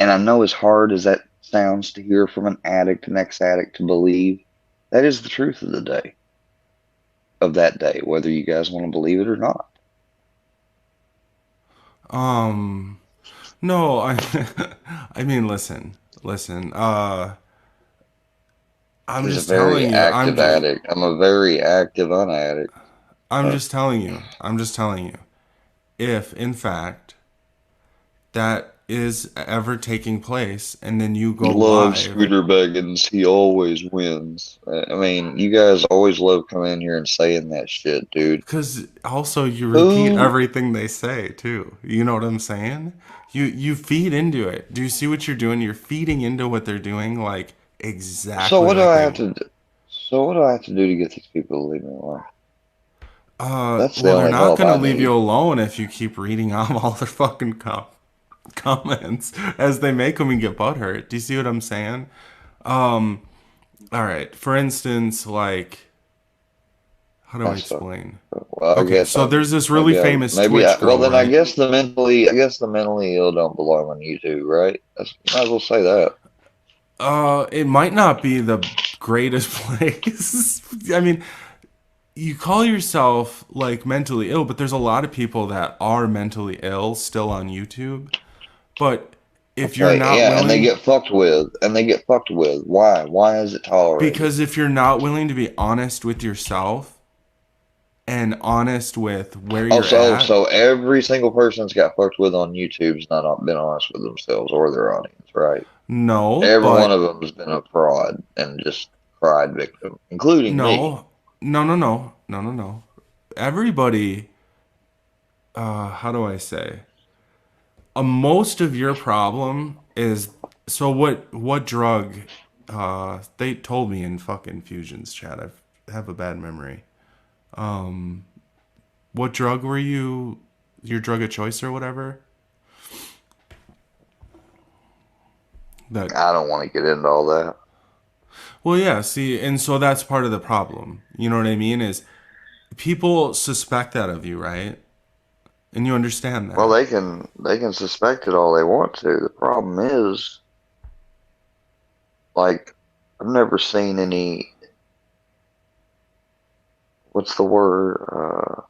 And I know as hard as that sounds to hear from an addict, an ex-addict to believe, that is the truth of the day, of that day, whether you guys want to believe it or not. um, no, I mean, listen, I'm He's a just very telling you, active addict. I'm a very active unaddict. I'm Uh, just telling you, I'm just telling you, if in fact that is ever taking place and then you go Love live, Scooter Beggins. He always wins. I mean, you guys always love coming in here and saying that shit, dude. because also you repeat Who? everything they say too. You know what I'm saying? You feed into it. Do you see what you're doing? You're feeding into what they're doing, like So exactly what do like I they have want. to do? So what do I have to do to get these people to leave me alone? That's the Well, they're only not help gonna I leave you need. alone if you keep reading off all their fucking comments as they make them and get butthurt. Do you see what I'm saying? All right. For instance, like, how do I That's so. explain? Well, I Okay, guess so I'm there's this really maybe famous Twitch well girl, then I right? guess the mentally ill don't belong on YouTube, right? Might as well say that. It might not be the greatest place. I mean, you call yourself like mentally ill, but there's a lot of people that are mentally ill still on YouTube. But if you're Okay, not yeah, and they willing, get fucked with, and they get fucked with. Why? Why is it tolerated? because if you're not willing to be honest with yourself and honest with where Oh, you're so at, so every single person that's got fucked with on YouTube's not been honest with themselves or their audience, right? no, Every one of but them has been a fraud and just cried victim, including me. no, no. Everybody, how do I say? Most of your problem is so what drug they told me in fucking Fusion's chat. I have a bad memory. Um, what drug were you? Your drug of choice or whatever? That I don't want to get into all that. Well, yeah, see, and so that's part of the problem. You know what I mean? Is people suspect that of you, right? And you understand Well, that. they can suspect it all they want to. The problem is, like, I've never seen any, what's the word?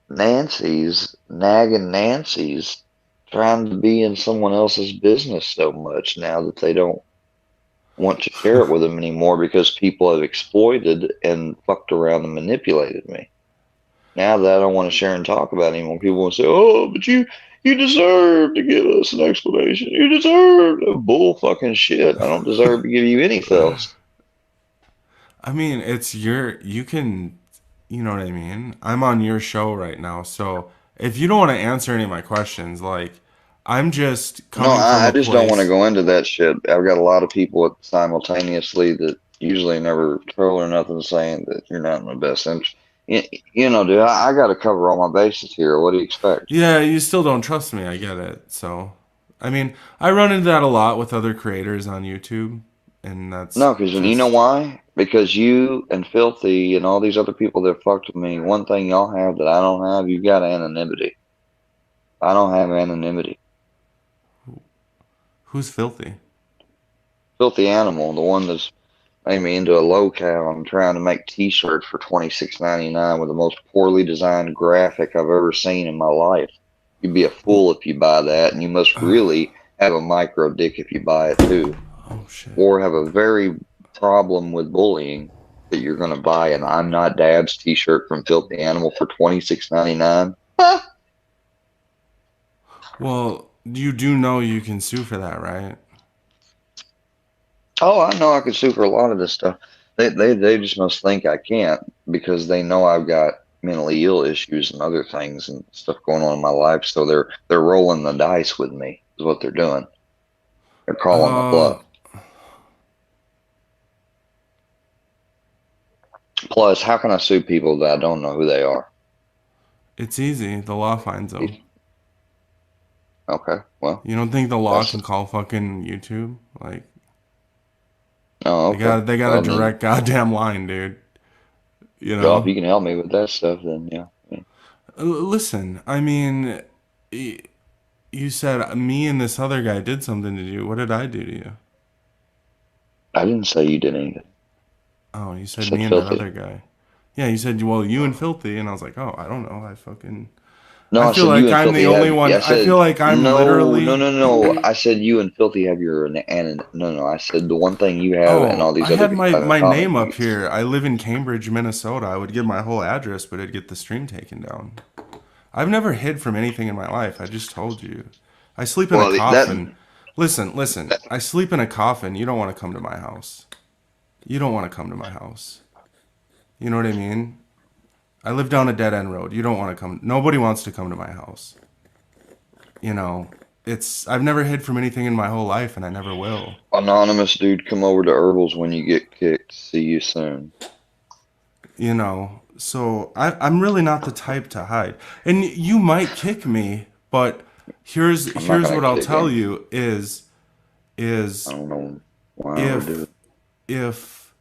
Nancy's, nagging Nancy's trying to be in someone else's business so much now that they don't want to share it with them anymore because people have exploited and fucked around and manipulated me. Now that I don't want to share and talk about it anymore, people will say, "Oh, but you deserve to give us an explanation. You deserve bull fucking shit. I don't deserve to give you any else." I mean, it's you can, you know what I mean? I'm on your show right now, so if you don't want to answer any of my questions, like, I'm just No, coming from I a just don't want to place. go into that shit. I've got a lot of people simultaneously that usually never troll or nothing saying that you're not in my best interest. You, you know, dude, I got to cover all my bases here. What do you expect? Yeah, you still don't trust me. I get it. So, I mean, I run into that a lot with other creators on YouTube, and that's No, because you know just why? Because you and Filthy and all these other people that fucked with me, one thing y'all have that I don't have, you got anonymity. I don't have anonymity. who's filthy. Filthy Animal, the one that's made me into a locale. I'm trying to make T-shirts for $26.99 with the most poorly designed graphic I've ever seen in my life. You'd be a fool if you buy that, and you must really have a micro dick if you buy it too, Oh shit. or have a very problem with bullying that you're going to buy an "I'm Not Dad's" T-shirt from Filthy Animal for $26.99. Well, you do know you can sue for that, right? Oh, I know I could sue for a lot of this stuff. They just must think I can't because they know I've got mentally ill issues and other things and stuff going on in my life. So they're rolling the dice with me is what they're doing. They're calling my Uh, bluff. Plus, how can I sue people that I don't know who they are? it's easy. The law finds them. Okay, well, You don't think the law that's can call fucking YouTube? Like, oh, okay. they got a Well, then, direct goddamn line, dude. You well, if know? you can help me with that stuff, then yeah. Yeah. Listen, I mean, you said me and this other guy did something to you. What did I do to you? I didn't say you did anything. Oh, you I said said me and that filthy. other guy. Yeah, you said, well, you and Filthy, and I was like, oh, I don't know. No, I I feel said you like and I'm the Filthy only have. one. Yeah, I I said feel like I'm no, no, literally. no, no. I said you and Filthy have your and no, no. I said the one thing you have and Oh, all these I other had people have in my common. name up here. I live in Cambridge, Minnesota. I would give my whole address, but it'd get the stream taken down. I've never hid from anything in my life. I just told you. I sleep in a Well, coffin. Listen. I sleep in a coffin. You don't want to come to my house. You don't want to come to my house. You know what I mean? I live down a dead end road. You don't want to come. Nobody wants to come to my house. You know, I've never hid from anything in my whole life, and I never will. anonymous dude, come over to Herbal's when you get kicked. See you soon. So I'm really not the type to hide. And you might kick me, but I'm not here's gonna what I'll kick tell him. you I is don't know why I would do if it. if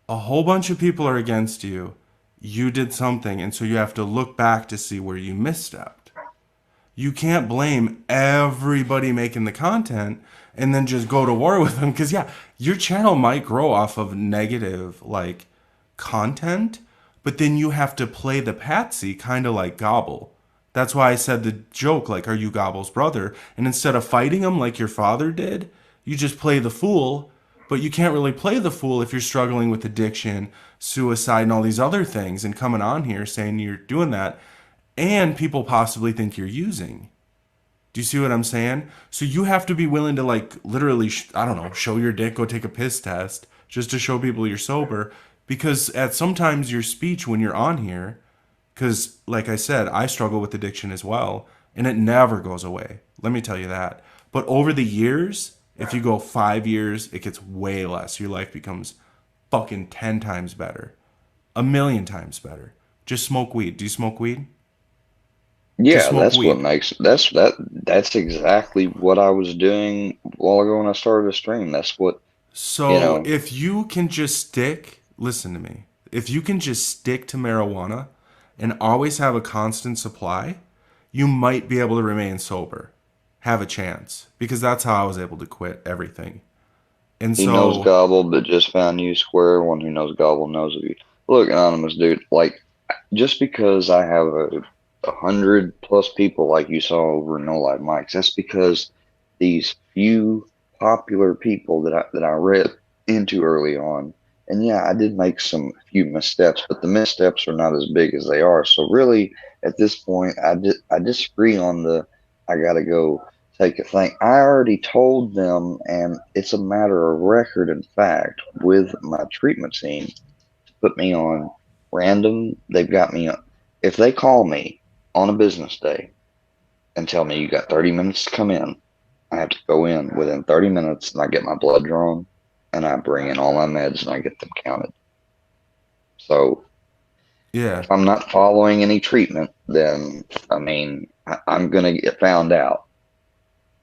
a whole bunch of people are against you, you did something, and so you have to look back to see where you misstepped. You can't blame everybody making the content and then just go to war with them because yeah, your channel might grow off of negative like content, but then you have to play the patsy kind of like Gobble. That's why I said the joke like are you Gobble's brother? And instead of fighting him like your father did, you just play the fool, but you can't really play the fool if you're struggling with addiction, suicide and all these other things and coming on here saying you're doing that and people possibly think you're using. Do you see what I'm saying? So you have to be willing to like literally, I don't know, show your dick, go take a piss test just to show people you're sober. Because at sometimes your speech when you're on here, because like I said, I struggle with addiction as well, and it never goes away. Let me tell you that. But over the years, if you go 5 years, it gets way less. Your life becomes fucking 10 times better. A million times better. Just smoke weed. Do you smoke weed? Just Yeah, smoke that's what weed. makes that's exactly what I was doing a while ago when I started to stream. That's what, you So know, if you can just stick, listen to me. If you can just stick to marijuana and always have a constant supply, you might be able to remain sober. Have a chance. Because that's how I was able to quit everything. And he knows so, gobble, but just found you square. One who knows gobble knows of you. Look, anonymous dude, like just because I have a hundred plus people like you saw over No Life Mics, that's because these few popular people that I read into early on, and yeah, I did make some few missteps, but the missteps are not as big as they are. So really, at this point, I disagree on the I gotta go take a thing. I already told them, and it's a matter of record and fact with my treatment team to put me on random. They've got me. If they call me on a business day and tell me you got 30 minutes to come in, I have to go in within 30 minutes and I get my blood drawn and I bring in all my meds and I get them counted. So yeah. if I'm not following any treatment, then I mean, I'm going to get found out.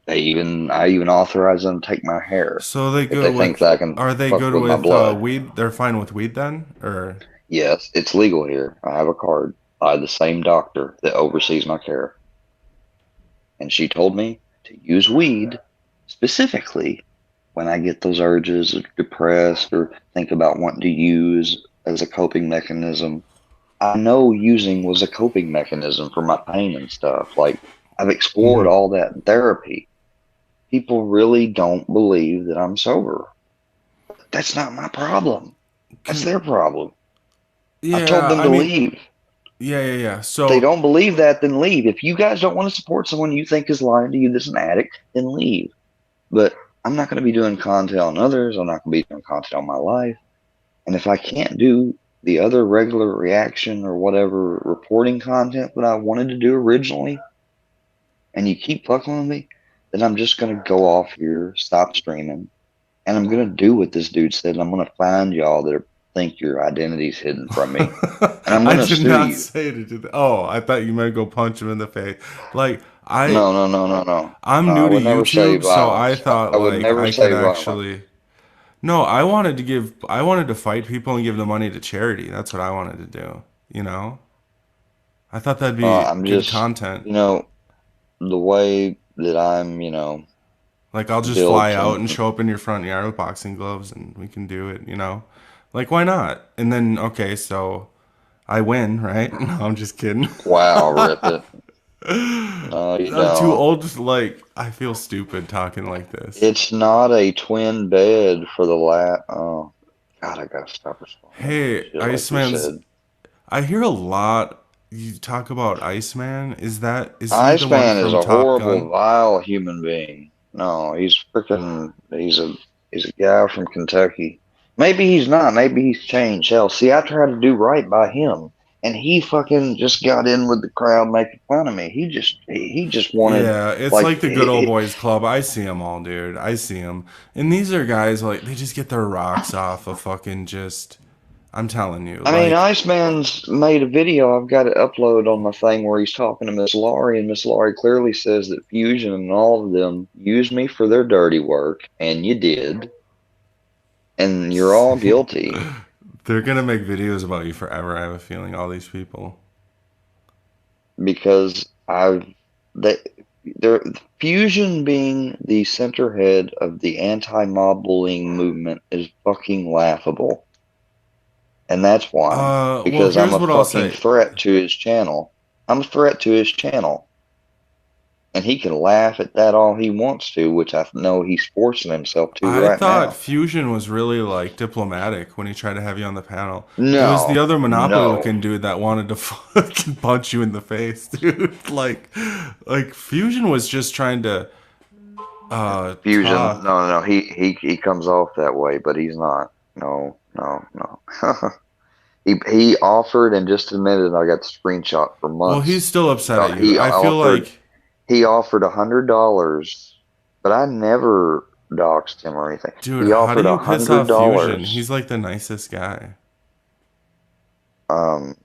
I even authorize them to take my hair So they if they good think with, that I can are they fuck good with my with blood. weed? They're fine with weed then? Or, Yes, it's legal here. I have a card by the same doctor that oversees my care. And she told me to use weed specifically when I get those urges of depressed or think about wanting to use as a coping mechanism. I know using was a coping mechanism for my pain and stuff. Like I've explored Mhm. all that in therapy. People really don't believe that I'm sober. That's not my problem. That's Can, their problem. I told yeah, them I to mean, leave. yeah, yeah, yeah. If they So, don't believe that, then leave. If you guys don't want to support someone you think is lying to you that's an addict, then leave. But I'm not going to be doing content on others. I'm not going to be doing content on my life. And if I can't do the other regular reaction or whatever reporting content that I wanted to do originally, and you keep fucking with me, then I'm just going to go off here, stop streaming, and I'm going to do what this dude said. And I'm going to find y'all that think your identity's hidden from me. And I'm I going to did sue not you. say to do that. Oh, I thought you meant go punch him in the face. Like, I, No, no, no, no, no. I'm No, I new to would never say YouTube, so I violence. thought I would like never I could say violence. actually. No, I wanted to fight people and give the money to charity. That's what I wanted to do. You know, I thought that'd be I'm good just, content. the way that I'm, Like, I'll just fly built out and and show up in your front yard with boxing gloves, and we can do it. You know, like why not? And then okay, so I win, right? No, I'm just kidding. wow, rip it. No, you I'm too don't. old. Like, I feel stupid talking like this. It's not a twin bed for the Oh, God, I gotta stop responding to Hey, shit like you Iceman's. said. I hear a lot. You talk about Iceman. Is he the one Iceman is from a Top horrible, Gun? vile human being. No, he's a guy from Kentucky. Maybe he's not. Maybe he's changed. Hell, see, I tried to do right by him, and he fucking just got in with the crowd making fun of me. He just wanted Yeah, it's like like the good old boys club. I see them all, dude. I see them. And these are guys like they just get their rocks off of fucking just I'm telling you. I mean, Like, Iceman's made a video. I've got to upload on my thing where he's talking to Miss Laurie, and Miss Laurie clearly says that Fusion and all of them used me for their dirty work, and you did, and you're all guilty they're going to make videos about you forever. I have a feeling all these people. because they, they're Fusion being the center head of the anti-mob bullying movement is fucking laughable, and that's why. Well, Because I'm here's a what I'll fucking say. threat to his channel. I'm a threat to his channel. And he can laugh at that all he wants to, which I know he's forcing himself to I right thought now. Fusion was really like diplomatic when he tried to have you on the panel. It was the No, other Monopoly no, looking dude that wanted to fucking punch you in the face, dude. Like Fusion was just trying to Fusion. talk. No, no, no. He comes off that way, but he's not. No, no, no. He offered and just admitted I got the screenshot for Well, he's months. still upset at you. He I feel offered like, he offered $100, but I never doxed him or anything. dude, He how do offered a you piss hundred off Fusion? dollars He's like the nicest guy. Um,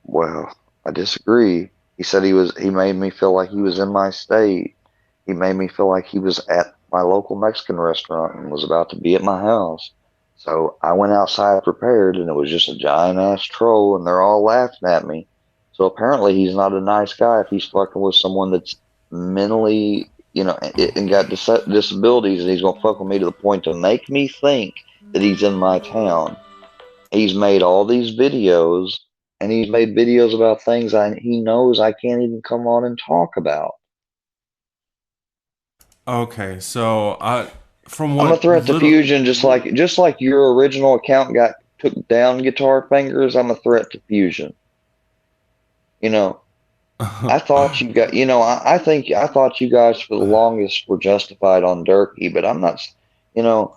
well, I disagree. He said he made me feel like he was in my state. He made me feel like he was at my local Mexican restaurant and was about to be at my house. So I went outside prepared and it was just a giant ass troll and they're all laughing at me. So apparently he's not a nice guy if he's fucking with someone that's mentally, and got disabilities and he's gonna fuck with me to the point to make me think that he's in my town. He's made all these videos and he's made videos about things he knows I can't even come on and talk about. Okay, so from I'm a what threat to little. Fusion just like your original account got took down Guitar Fingers, I'm a threat to Fusion. You know, I thought you got I think I thought you guys for the longest were justified on Durkee, but I'm not you know,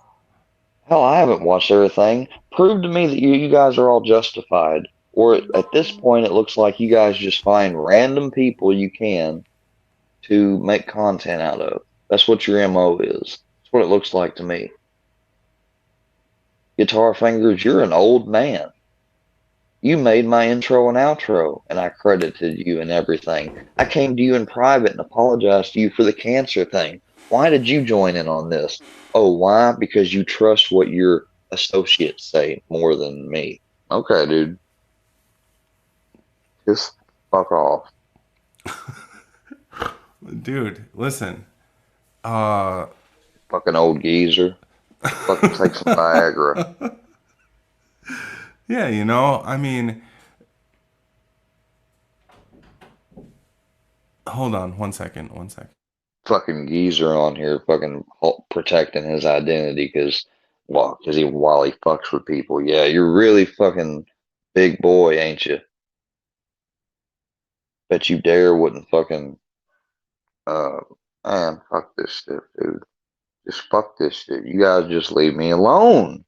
hell, I haven't watched everything. Prove to me that you guys are all justified. Or at this point, it looks like you guys just find random people you can to make content out of. That's what your MO is. That's what it looks like to me. Guitar Fingers, you're an old man. You made my intro and outro, and I credited you and everything. I came to you in private and apologized to you for the cancer thing. Why did you join in on this? Oh, why? Because you trust what your associates say more than me. Okay, dude. Just fuck off. Dude, listen. Uh, Fucking old geezer. Fucking take some Viagra. yeah, I mean, hold on, 1 second, 1 second. Fucking geezer on here fucking protecting his identity because while he fucks with people. Yeah, you're really fucking big boy, ain't you? Bet you dare wouldn't fucking uh man, fuck this shit, dude. Just fuck this shit. You guys just leave me alone.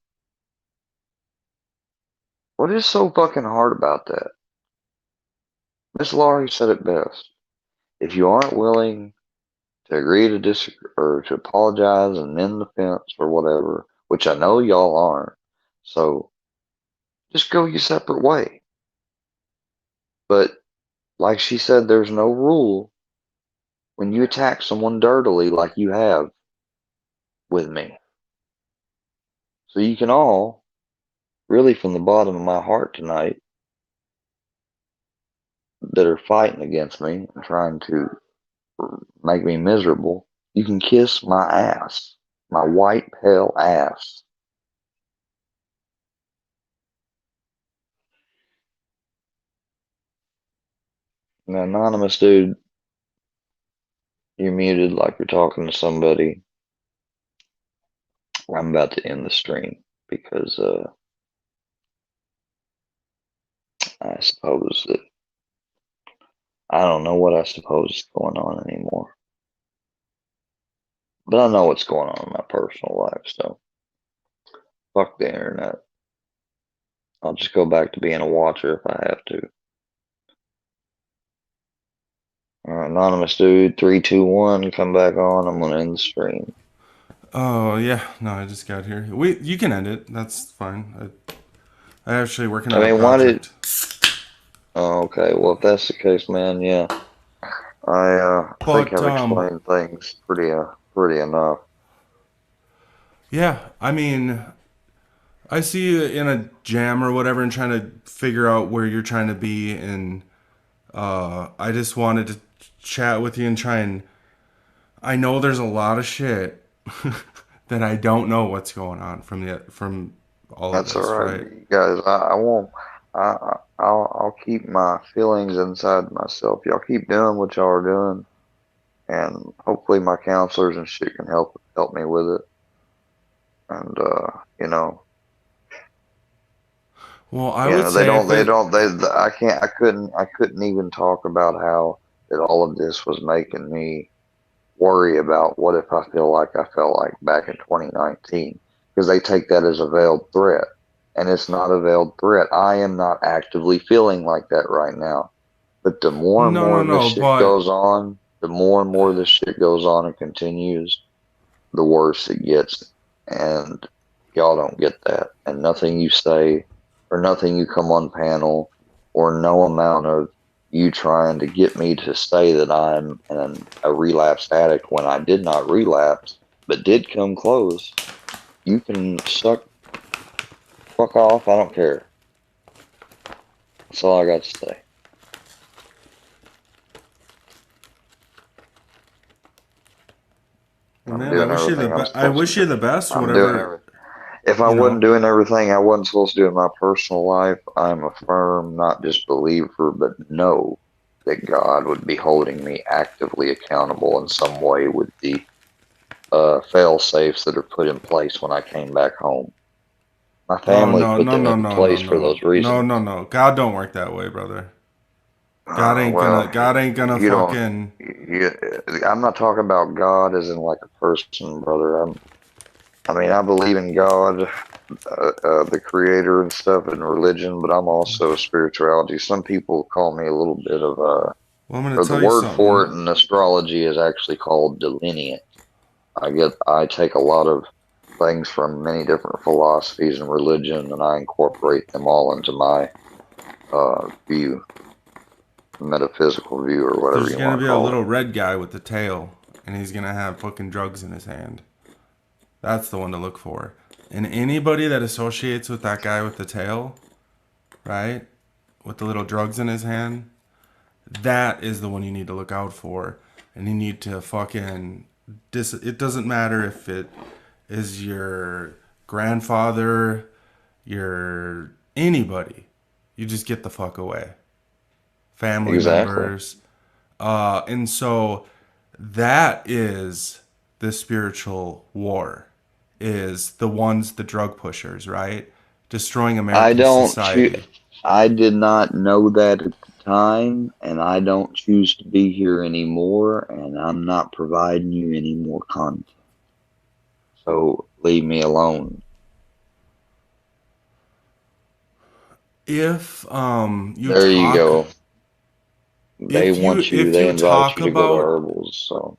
What is so fucking hard about that? Miss Laurie said it best. If you aren't willing to agree to disagree or to apologize and mend the fence or whatever, which I know y'all aren't, so just go your separate way. But like she said, there's no rule when you attack someone dirtily like you have with me. So you can all, really from the bottom of my heart tonight, that are fighting against me and trying to make me miserable, you can kiss my ass, my white, pale ass. An anonymous dude, you're muted like you're talking to somebody. I'm about to end the stream because I suppose that I don't know what I suppose is going on anymore. But I know what's going on in my personal life, so fuck the internet. I'll just go back to being a watcher if I have to. Anonymous dude, 321, come back on. I'm gonna end the stream. Oh yeah, no, I just got here. You can end it. That's fine. I actually working I on a mean, why did? project. Oh, okay. Well, if that's the case, man, yeah. I think But I've explained things pretty enough. yeah, I mean, I see you in a jam or whatever, and trying to figure out where you're trying to be, and I just wanted to chat with you and try and. I know there's a lot of shit that I don't know what's going on from all of That's all this, right, right? you guys. I won't. I'll keep my feelings inside myself. Y'all keep doing what y'all are doing, and hopefully my counselors and shit can help me with it. And Well, I would they say if don't they it. don't I couldn't even talk about how that all of this was making me worry about what if I feel like I felt like back in 2019 because they take that as a veiled threat and it's not a veiled threat. I am not actively feeling like that right now. But the more and No, more no, this no, shit but goes on, the more and more this shit goes on and continues, the worse it gets. And y'all don't get that. And nothing you say or nothing you come on panel or no amount of you trying to get me to say that I'm a relapsed addict when I did not relapse, but did come close. You can fuck off. I don't care. That's all I got to say. Well, I'm man, doing everything I'm I supposed to wish you do. the best. I'm doing Whatever, everything. If I you wasn't know. doing everything I wasn't supposed to do in my personal life, I'm a firm, not just believer, but know that God would be holding me actively accountable in some way with the fail safes that are put in place when I came back home. My Oh family no, put no, them no, in no, no, place for no, those no, reasons. no, no. God don't work that way, brother. God ain't gonna You don't. fucking. You, I'm not talking about God as in like a person, brother. I mean, I believe in God, the creator and stuff and religion, but I'm also spirituality. Some people call me a little bit of Well, I'm gonna or the tell you word for something. it in astrology is actually called delineant. I take a lot of things from many different philosophies and religion, and I incorporate them all into my view, metaphysical view, or whatever There's you gonna want to be a call it. little red guy with the tail, and he's gonna have fucking drugs in his hand. That's the one to look for. And anybody that associates with that guy with the tail, right, with the little drugs in his hand, that is the one you need to look out for. And you need to fucking it doesn't matter if it is your grandfather, your anybody. You just get the fuck away. Family Exactly. members. And so that is the spiritual war, is the ones, the drug pushers, right? Destroying I American don't choose. society. I did not know that at the time, and I don't choose to be here anymore, and I'm not providing you any more content. So leave me alone. If you There you talk go. They want you, if they you invite talk you to go to about Herbals, so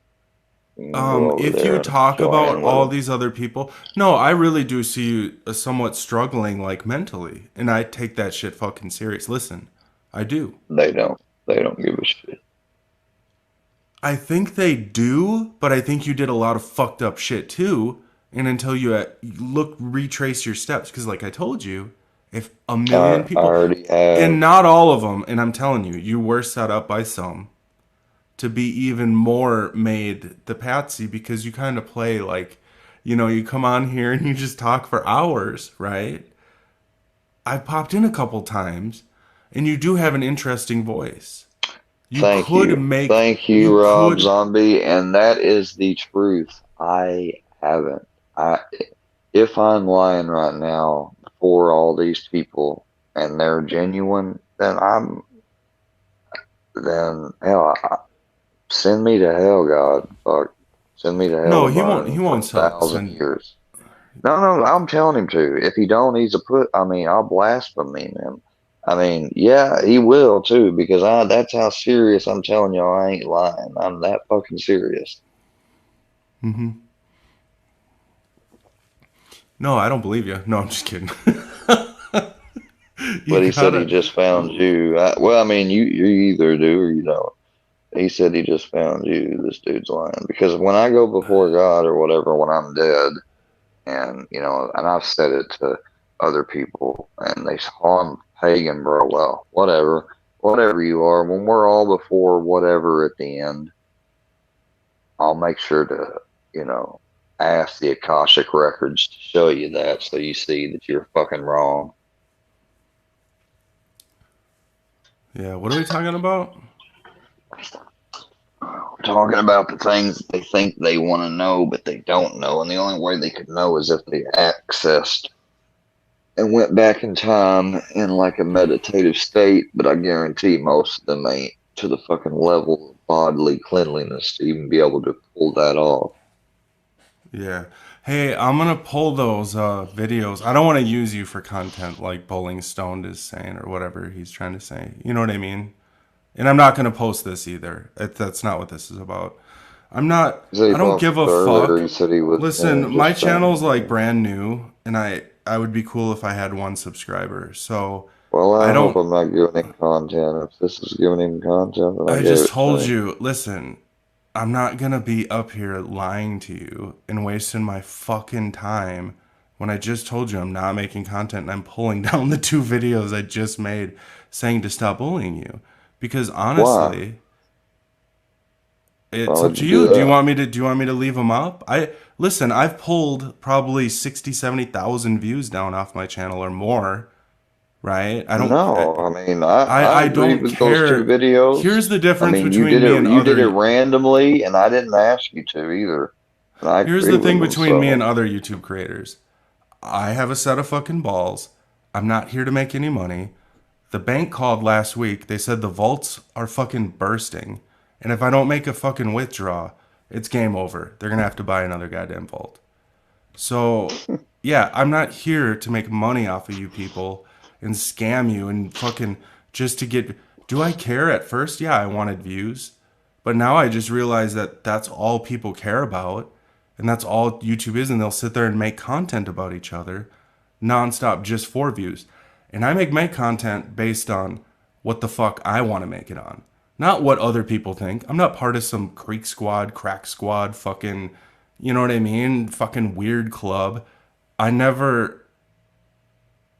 you can go over if you there and talk join about in with all them. these other people, no, I really do see you somewhat struggling like mentally, and I take that shit fucking serious. Listen, I do. They don't. They don't give a shit. I think they do, but I think you did a lot of fucked up shit too. And until you retrace your steps, because like I told you, if a million I people, already and have. not all of them, and I'm telling you, you were set up by some to be even more made the patsy because you kind of play like, you come on here and you just talk for hours, right? I've popped in a couple times, and you do have an interesting voice. You Thank could you. make, Thank you you, Rob could Zombie. And that is the truth. I haven't. I if I'm lying right now before all these people and they're genuine, then hell, send me to hell, God. Fuck. Send me to hell No, to he burn for won't a thousand send. years. No, no, I'm telling him to. If he don't, he's a put. I mean, I'll blaspheme him. I mean, yeah, he will too, because that's how serious I'm telling y'all. I ain't lying. I'm that fucking serious. Hmm. No, I don't believe you. No, I'm just kidding. You But he said he gotta. just found you. Well, I mean, you either do or you don't. He said he just found you. This dude's lying because when I go before God or whatever, when I'm dead, and and I've said it to other people, and they say, "Oh, I'm pagan, bro." Well, whatever you are. When we're all before whatever at the end, I'll make sure to, you know, ask the Akashic records to show you that, so you see that you're fucking wrong. Yeah, what are we talking about? We're talking about the things that they think they want to know, but they don't know, and the only way they could know is if they accessed and went back in time in like a meditative state, but I guarantee most of them ain't to the fucking level of bodily cleanliness to even be able to pull that off. Yeah. Hey, I'm gonna pull those videos. I don't want to use you for content like Bowling Stone is saying or whatever he's trying to say. You know what I mean? And I'm not gonna post this either. That's not what this is about. I'm not. He said he I don't posted give a earlier. fuck. He said he was Listen, my just channel's like saying, brand new, and I would be cool if I had one subscriber. So Well, I I hope don't I'm not giving him content. If this is giving him content, then I I gave just it to told him. you, listen, I'm not gonna be up here lying to you and wasting my fucking time when I just told you I'm not making content and I'm pulling down the two videos I just made saying to stop bullying you. Because Why? honestly, Why it's up would to you do you. that? Do you want me to leave them up? I listen, I've pulled probably 60, 70,000 views down off my channel or more, right? No, I mean, I I agree don't with those two care. videos. Here's the I difference mean, between me and you did it other randomly, and I didn't ask you to either. And I Here's agree the with thing them. between me and So, other YouTube creators. I have a set of fucking balls. I'm not here to make any money. The bank called last week. They said the vaults are fucking bursting. And if I don't make a fucking withdraw, it's game over. They're going to have to buy another goddamn vault. So, yeah, I'm not here to make money off of you people and scam you and fucking just to get. Do I care at first? Yeah, I wanted views. But now I just realize that that's all people care about. And that's all YouTube is. And they'll sit there and make content about each other nonstop just for views. And I make my content based on what the fuck I want to make it on, not what other people think. I'm not part of some Creek Squad, Crack Squad, fucking, you know what I mean? Fucking weird club. I never,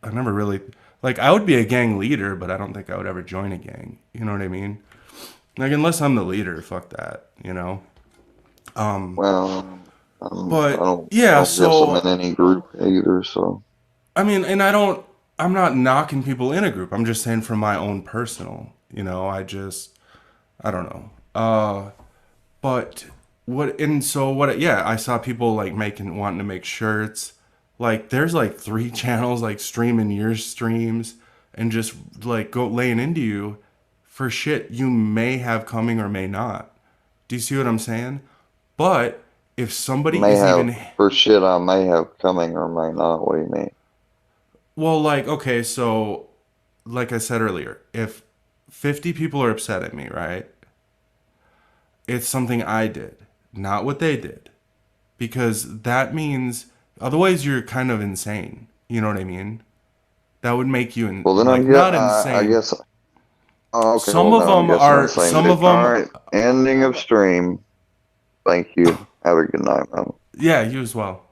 I never really, like, I would be a gang leader, but I don't think I would ever join a gang. You know what I mean? Like, unless I'm the leader, fuck that, you know? well, But I yeah, don't guess I'm in so any group either. So, I mean, and I'm not knocking people in a group. I'm just saying from my own personal, I don't know. But and so what, yeah, I saw people like wanting to make shirts. Like, there's like three channels like streaming your streams and just like go laying into you for shit you may have coming or may not. Do you see what I'm saying? But if somebody may is have even for shit I may have coming or may not. What do you mean? Well, like, okay, so like I said earlier, if 50 people are upset at me, right? It's something I did, not what they did. Because that means otherwise you're kind of insane. You know what I mean? That would make you Well, then like not I insane. guess. Oh, okay. Well, then I'm guessing insane. Some of But all them right. Ending of stream. Thank you. Have a good night, man. yeah, you as well.